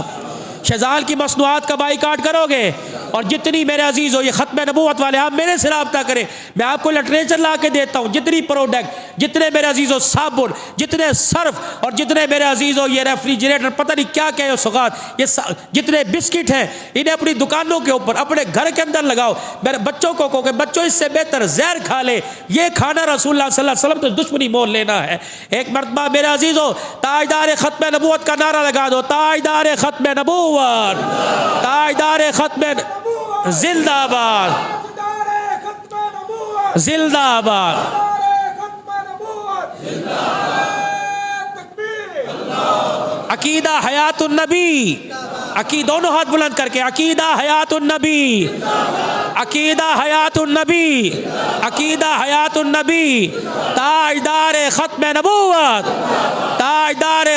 شیزال کی مصنوعات کا بائیکاٹ کرو گے؟ اور جتنی میرے عزیز ہو یہ ختم نبوت والے، آپ میرے سے رابطہ کریں، میں آپ کو لٹریچر لا کے دیتا ہوں، جتنی پروڈکٹ، جتنے میرے عزیز ہو صابن، جتنے صرف، اور جتنے میرے عزیز ہو یہ ریفریجریٹر، پتہ نہیں کیا کیا ہے سوغات، یہ جتنے بسکٹ ہیں، انہیں اپنی دکانوں کے اوپر، اپنے گھر کے اندر لگاؤ۔ میرے بچوں کو کہو کہ بچوں اس سے بہتر زہر کھا لے، یہ کھانا رسول اللہ صلی اللہ علیہ وسلم تو دشمنی مول لینا ہے۔ ایک مرتبہ میرے عزیز ہو تاجدار ختم نبوت کا نعرہ لگا دو، تاجدار ختم نبوت، تاجدار ختم زندہ آباد، زندہ آباد۔ عقیدہ حیات النبی، عقیدہ دونوں ہاتھ بلند کر کے، عقیدہ حیات النبی، عقیدہ حیات النبی، عقیدہ حیات النبی، تاجدار ختم نبوت، تاجدار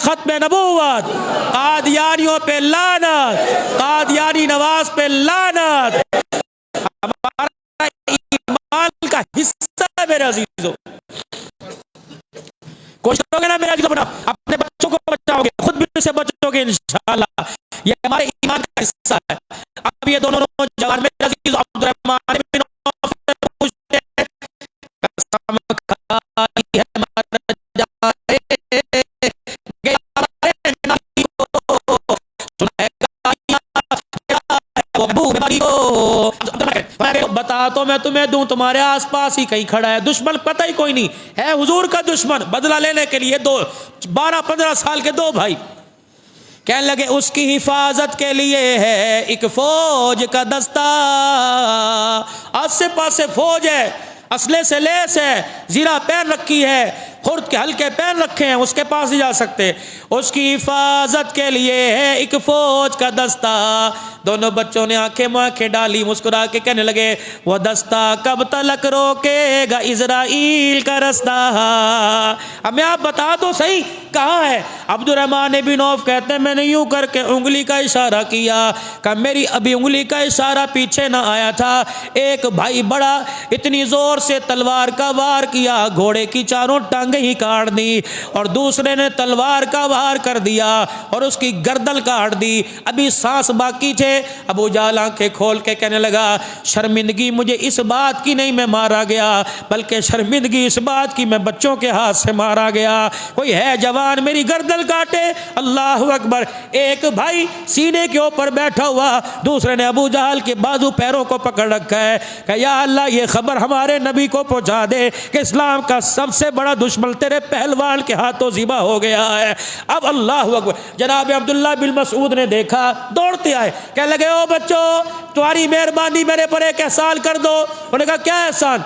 ختم نبوت، قادیانیوں پہ لعنت، قادیانی نواز پہ لعنت، ہمارا ایمان کا حصہ ہے میرے عزیزو۔ کوشش کرو گے نا میرے عزیزو، اپنے بچوں کو بچاؤ گے، خود بھی سے بچو گے انشاءاللہ، یہ ہمارے ایمان کا حصہ ہے۔ اب یہ دونوں نوجوان میرے عزیزو عبد الرحمن بن عوف سے پوچھتے ہیں، قسم کھائی ہے مر جائے گے ہمارے نبی کو، سنا ہے بتا تو میں تمہیں دوں، تمہارے آس پاس ہی کہیں کھڑا ہے، دشمن پتہ ہی کوئی نہیں ہے، حضور کا دشمن، بدلہ لینے کے لیے 12-15 سال کے 2 بھائی کہنے لگے اس کی حفاظت کے لیے ہے ایک فوج کا دستہ، آسے پاسے فوج ہے، اسلحے سے لیس ہے، زیرہ پہن رکھی ہے، خرد کے ہلکے پہن رکھے ہیں، اس کے پاس نہیں جا سکتے، اس کی حفاظت کے لیے ہے ایک فوج کا دستہ۔ دونوں بچوں نے آنکھیں مانکھیں ڈالی، مسکرا کے کہنے لگے وہ دستہ کب تلک روکے گا اسرائیل کا رستہ، ہمیں آپ بتا دو صحیح کہاں ہے۔ عبد الرحمن بن عوف کہتے ہیں میں نے یوں کر کے انگلی کا اشارہ کیا کہ میری ابھی انگلی کا اشارہ پیچھے نہ آیا تھا، ایک بھائی بڑا اتنی زور سے تلوار کا وار کیا، گھوڑے کی چاروں ٹانگیں ہی کاٹ دی، اور دوسرے نے تلوار کا وار کر دیا اور اس کی گردن کاٹ دی، ابھی سانس باقی تھے۔ ابو جہل آنکھیں کھول کے کہنے لگا شرمندگی مجھے اس بات کی نہیں میں مارا گیا، بلکہ شرمندگی اس بات کی میں بچوں کے ہاتھ سے مارا گیا، کوئی ہے جوان میری گردن کاٹے۔ اللہ اکبر۔ ایک بھائی سینے کے اوپر بیٹھا ہوا، دوسرے نے ابو جہل کے بازو پیروں کو پکڑ رکھا ہے کہ یا اللہ یہ خبر ہمارے نبی کو پہنچا دے کہ اسلام کا سب سے بڑا دشمن تیرے پہلوان کے ہاتھوں ذبح ہو گیا ہے۔ اب اللہ اکبر، جناب عبداللہ بن مسعود نے دیکھا، دوڑتے آئے، کہنے لگے او بچوں تمہاری مہربانی میرے پر ایک احسان کر دو۔ انہوں نے کہا کیا احسان؟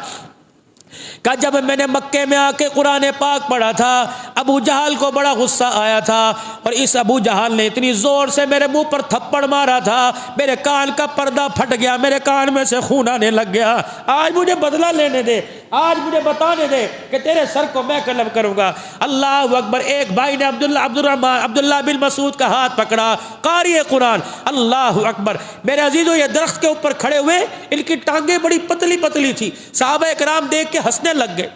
کہ جب میں نے مکے میں آ کے قرآن پاک پڑھا تھا ابو جہل کو بڑا غصہ آیا تھا، اور اس ابو جہل نے اتنی زور سے میرے منہ پر تھپڑ مارا تھا میرے کان کا پردہ پھٹ گیا، میرے کان میں سے خون آنے لگ گیا۔ آج مجھے بدلہ لینے دے، آج مجھے بتانے دے کہ تیرے سر کو میں قلم کروں گا۔ اللہ اکبر۔ ایک بھائی نے عبداللہ بن مسعود کا ہاتھ پکڑا، قاری قرآن، اللہ اکبر۔ میرے عزیزو یہ درخت کے اوپر کھڑے ہوئے، ان کی ٹانگیں بڑی پتلی پتلی تھی، صحابہ کرام دیکھ کے ہنسنے لگ گئے۔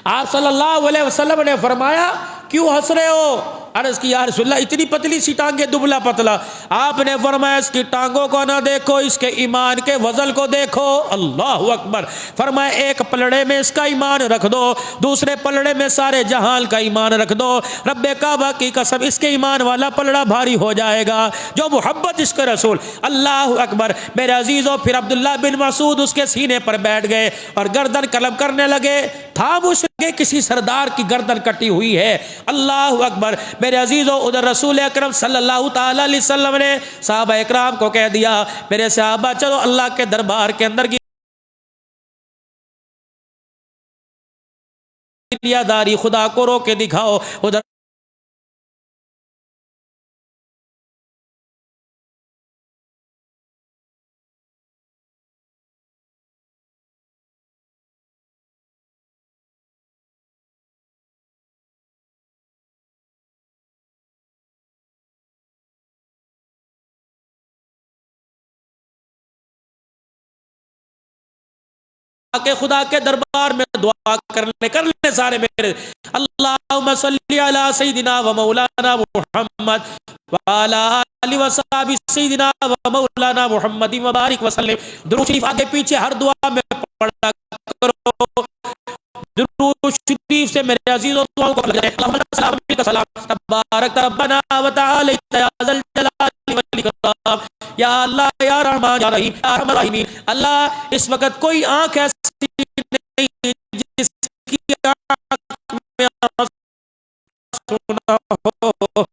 آپ صلی اللہ علیہ وسلم نے فرمایا کیوں ہنس رہے ہو؟ عرض کی یا رسول اللہ اتنی پتلی سی ٹانگیں، دبلا پتلا۔ آپ نے فرمایا اس کی ٹانگوں کو نہ دیکھو، اس کے ایمان کے وزن کو دیکھو۔ اللہ اکبر۔ فرمایا ایک پلڑے میں اس کا ایمان رکھ دو، دوسرے پلڑے میں سارے جہان کا ایمان رکھ دو، رب کعبہ کی قسم اس کے ایمان والا پلڑا بھاری ہو جائے گا۔ جو محبت اس کے رسول، اللہ اکبر۔ میرے عزیزو پھر عبداللہ بن مسعود اس کے سینے پر بیٹھ گئے اور گردن قلم کرنے لگے۔ تھا وہ کسی سردار کی گردن کٹی ہوئی ہے، اللہ اکبر۔ میرے عزیزو ادھر رسول اکرم صلی اللہ تعالی علیہ وسلم نے صحابہ اکرام کو کہہ دیا میرے صحابہ چلو اللہ کے دربار کے اندر کی داری خدا کو رو کے دکھاؤ۔ ادھر کہ خدا کے دربار میں دعا کر لے سارے میرے۔ اللہم صلی علی سیدنا و مولانا محمد وعلی آلہ و صحابہ سیدنا و مولانا محمد وبارک وسلم۔ درود شریف آگے پیچھے ہر دعا میں پڑھا کرو، درود شریف سے میرے عزیزوں دعاؤں کو لگائیں۔ اللہم سلام علیکہ سلام تبارک ربنا و تعالی یا ذل جلال والاکرام، یا اللہ یا رحمان یا رحیم یا ارحم الراحمین۔ اللہ اس وقت کوئی آنکھ ایسی نہیں جس کی آنکھ میں آنسو نہ ہو،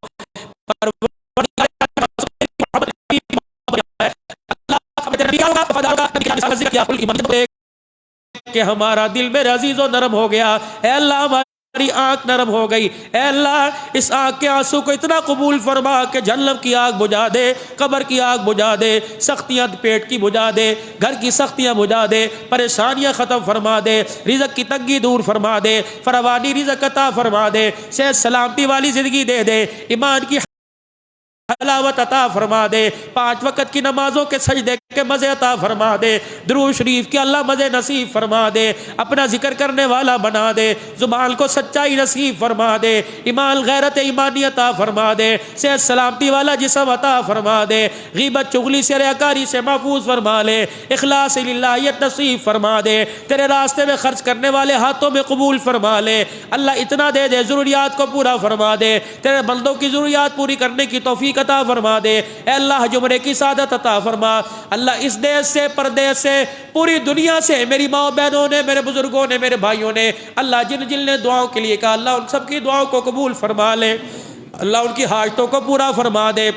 کہ ہمارا دل میرے عزیزوں نرم ہو گیا۔ اے اللہ ہماری آنکھ نرم ہو گئی، اے اللہ اس آنکھ کے آنسو کو اتنا قبول فرما کہ جہنم کی آگ بجھا دے، قبر کی آگ بجھا دے، سختیاں پیٹ کی بجھا دے، گھر کی سختیاں بجھا دے، پریشانیاں ختم فرما دے، رزق کی تنگی دور فرما دے، فراوانی رزق عطا فرما دے، صحت سلامتی والی زندگی دے دے، ایمان کی حلاوت عطا فرما دے، 5 وقت کی نمازوں کے سجدے کے مزے عطا فرما دے، درود شریف کے اللہ مزے نصیب فرما دے، اپنا ذکر کرنے والا بنا دے، زبان کو سچائی نصیب فرما دے، ایمان غیرت ایمانی عطا فرما دے، صحت سلامتی والا جسم عطا فرما دے، غیبت چغلی سے ریاکاری سے محفوظ فرما لے، اخلاص للہیت نصیب فرما دے، تیرے راستے میں خرچ کرنے والے ہاتھوں میں قبول فرما لے۔ اللہ اتنا دے دے ضروریات کو پورا فرما دے، تیرے بندوں کی ضروریات پوری کرنے کی توفیق عطا فرما دے۔ اے اللہ جمعے کی سعادت عطا فرما۔ اللہ اس دیش سے پردیس سے پوری دنیا سے میری ماں بہنوں نے، میرے بزرگوں نے، میرے بھائیوں نے، اللہ جن جن نے دعاؤں کے لیے کہا اللہ ان سب کی دعاؤں کو قبول فرما لے، اللہ ان کی حاجتوں کو پورا فرما دے۔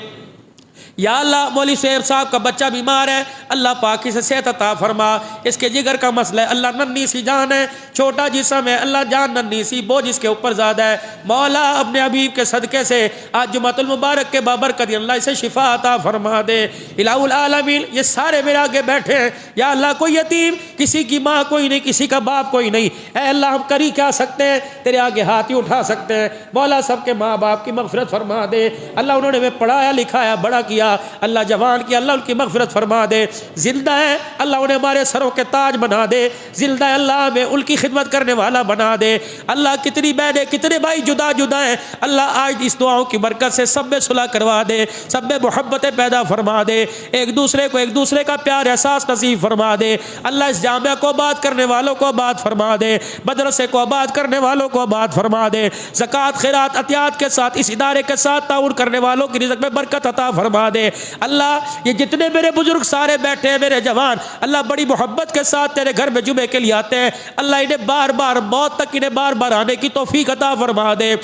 یا اللہ مولوی شعیب صاحب کا بچہ بیمار ہے، اللہ پاک اسے صحت عطا فرما، اس کے جگر کا مسئلہ ہے، اللہ ننھی سی جان ہے، چھوٹا جسم ہے، اللہ جان ننھی سی، بوجھ اس کے اوپر زیادہ ہے، مولا اپنے حبیب کے صدقے سے آج جمعۃ المبارک کے بابرکت اللہ اسے شفا عطا فرما دے۔ الہ العالمین یہ سارے میرے آگے بیٹھے ہیں، یا اللہ کوئی یتیم، کسی کی ماں کوئی نہیں، کسی کا باپ کوئی نہیں، اے اللہ ہم کری کیا سکتے ہیں، تیرے آگے ہاتھ ہی اٹھا سکتے ہیں، مولا سب کے ماں باپ کی مغفرت فرما دے، اللہ انہوں نے ہمیں پڑھایا لکھایا بڑا کیا، اللہ جوان کی اللہ ان کی مغفرت فرما دے، زندہ ہے اللہ انہیں ہمارے سروں کے تاج بنا دے، زندہ ہے اللہ ہمیں ان کی خدمت کرنے والا بنا دے۔ اللہ کتنی بہنیں کتنے بھائی جدا جدا ہیں، اللہ آج اس دعاؤں کی برکت سے سب میں صلح کروا دے، سب میں محبتیں پیدا فرما دے، ایک دوسرے کو ایک دوسرے کا پیار احساس نصیب فرما دے۔ اللہ اس جامعہ کو آباد کرنے والوں کو آباد فرما دے، مدرسے کو آباد کرنے والوں کو آباد فرما دے، زکوٰۃ خیرات عطیات کے ساتھ اس ادارے کے ساتھ تعاون کرنے والوں کی رزق میں برکت عطا فرما دے۔ اللہ یہ جتنے میرے بزرگ سارے بیٹھے ہیں میرے جوان، اللہ بڑی محبت کے ساتھ تیرے گھر میں جمعے کے لیے آتے ہیں، اللہ انہیں بار بار موت تک انہیں بار بار آنے کی توفیق عطا فرما دے۔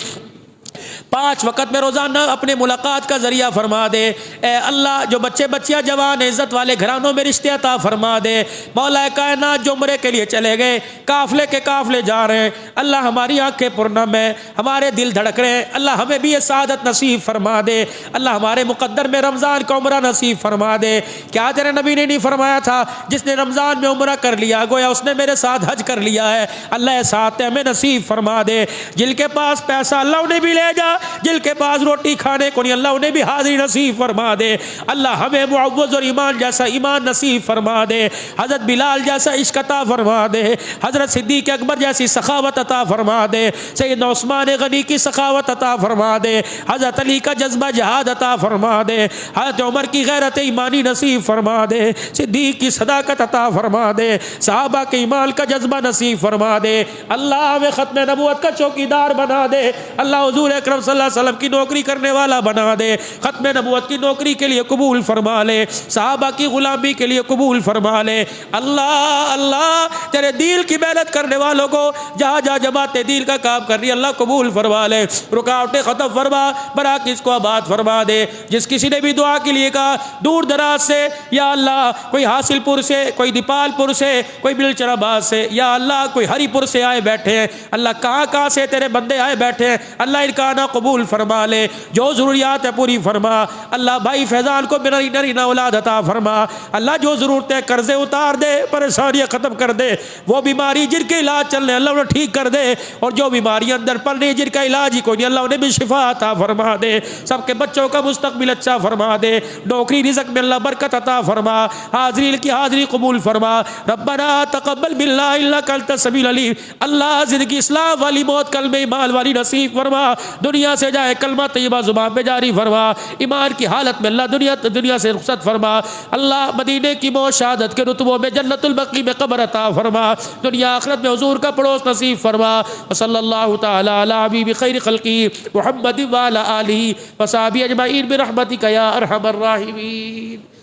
5 وقت میں روزانہ اپنے ملاقات کا ذریعہ فرما دے۔ اے اللہ جو بچے بچیاں جوان عزت والے گھرانوں میں رشتے عطا فرما دے۔ مولا کائنات جو عمرے کے لیے چلے گئے، قافلے کے قافلے جا رہے ہیں، اللہ ہماری آنکھیں پرنم ہیں، ہمارے دل دھڑک رہے ہیں، اللہ ہمیں بھی یہ سعادت نصیب فرما دے۔ اللہ ہمارے مقدر میں رمضان کا عمرہ نصیب فرما دے۔ کیا تیرے نبی نے نہیں فرمایا تھا جس نے رمضان میں عمرہ کر لیا گویا اس نے میرے ساتھ حج کر لیا ہے؟ اللہ یہ ساتھ ہمیں نصیب فرما دے۔ جن کے پاس پیسہ اللہ انہیں بھی لے جا، جن کے پاس روٹی کھانے کو نہیں اللہ انہیں بھی حاضری نصیب فرما دے۔ اللہ ہمیں معوض اور ایمان جیسا ایمان نصیب فرما دے، حضرت بلال جیسا عشق عطا فرما دے، حضرت صدیق اکبر جیسی سخاوت عطا فرما دے، سیدنا عثمان غنی کی سخاوت عطا فرما دے، حضرت علی کا جذبہ جہاد عطا فرما دے، حضرت عمر کی غیرت ایمانی نصیب فرما دے، صدیق کی صداقت عطا فرما دے، صحابہ کے ایمان کا جذبہ نصیب فرما دے۔ اللہ ہمیں ختم نبوت کا چوکیدار بنا دے، اللہ حضور اکرم صلی اللہ علیہ وسلم کی نوکری کرنے والا بنا دے، ختم نبوت کی نوکری کے لیے قبول فرما لے، صحابہ کی غلامی کے لیے قبول فرما لے۔ اللہ اللہ تیرے دین کی محنت کرنے والوں کو جہاں جہاں جماعت دین کا کام کر رہی ہے اللہ قبول فرما لے، رکاوٹیں ختم فرما، مراکز کو آباد فرما دے۔ جس کسی نے بھی دعا کے لیے کہا دور دراز سے یا اللہ، کوئی حاصل پور سے، کوئی دیپال پور سے، کوئی بلچر آباد سے، یا اللہ کوئی ہری پور سے آئے بیٹھے ہیں، اللہ کہاں کہاں سے تیرے بندے آئے بیٹھے ہیں، اللہ ان کا آنا قبول فرما لے، جو ضروریات ہے پوری فرما۔ اللہ بھائی فیضان کو بنا نرینہ اولاد عطا فرما، اللہ جو ضرورتیں قرضے اتار دے، پریشانیاں ختم کر دے، وہ بیماری جن کے علاج چل رہے اللہ انہیں ٹھیک کر دے، اور جو بیماریاں اندر پڑ رہی جن کا علاج ہی کوئی نہیں اللہ انہیں بھی شفا عطا فرما دے، سب کے بچوں کا مستقبل اچھا فرما دے، نوکری رزق میں اللہ برکت عطا فرما، حاضری کی حاضری قبول فرما۔ ربنا تقبل منا انک انت السمیع العلیم۔ اللہ زندگی اسلام والی موت کلمہ ایمان والی نصیب فرما، دنیا سے جائے کلمہ طیبہ زبان پہ جاری فرما، ایمان کی حالت میں اللہ دنیا سے رخصت فرما۔ اللہ مدینے کی موت شہادت کے رتبوں میں جنت البقیع میں قبر عطا فرما، دنیا آخرت میں حضور کا پڑوس نصیب فرما۔ وصلی اللہ تعالی علی حبیب خیر خلقی محمد وعلی آلہ وصحبہ اجمعین برحمتک یا ارحم الراحمین۔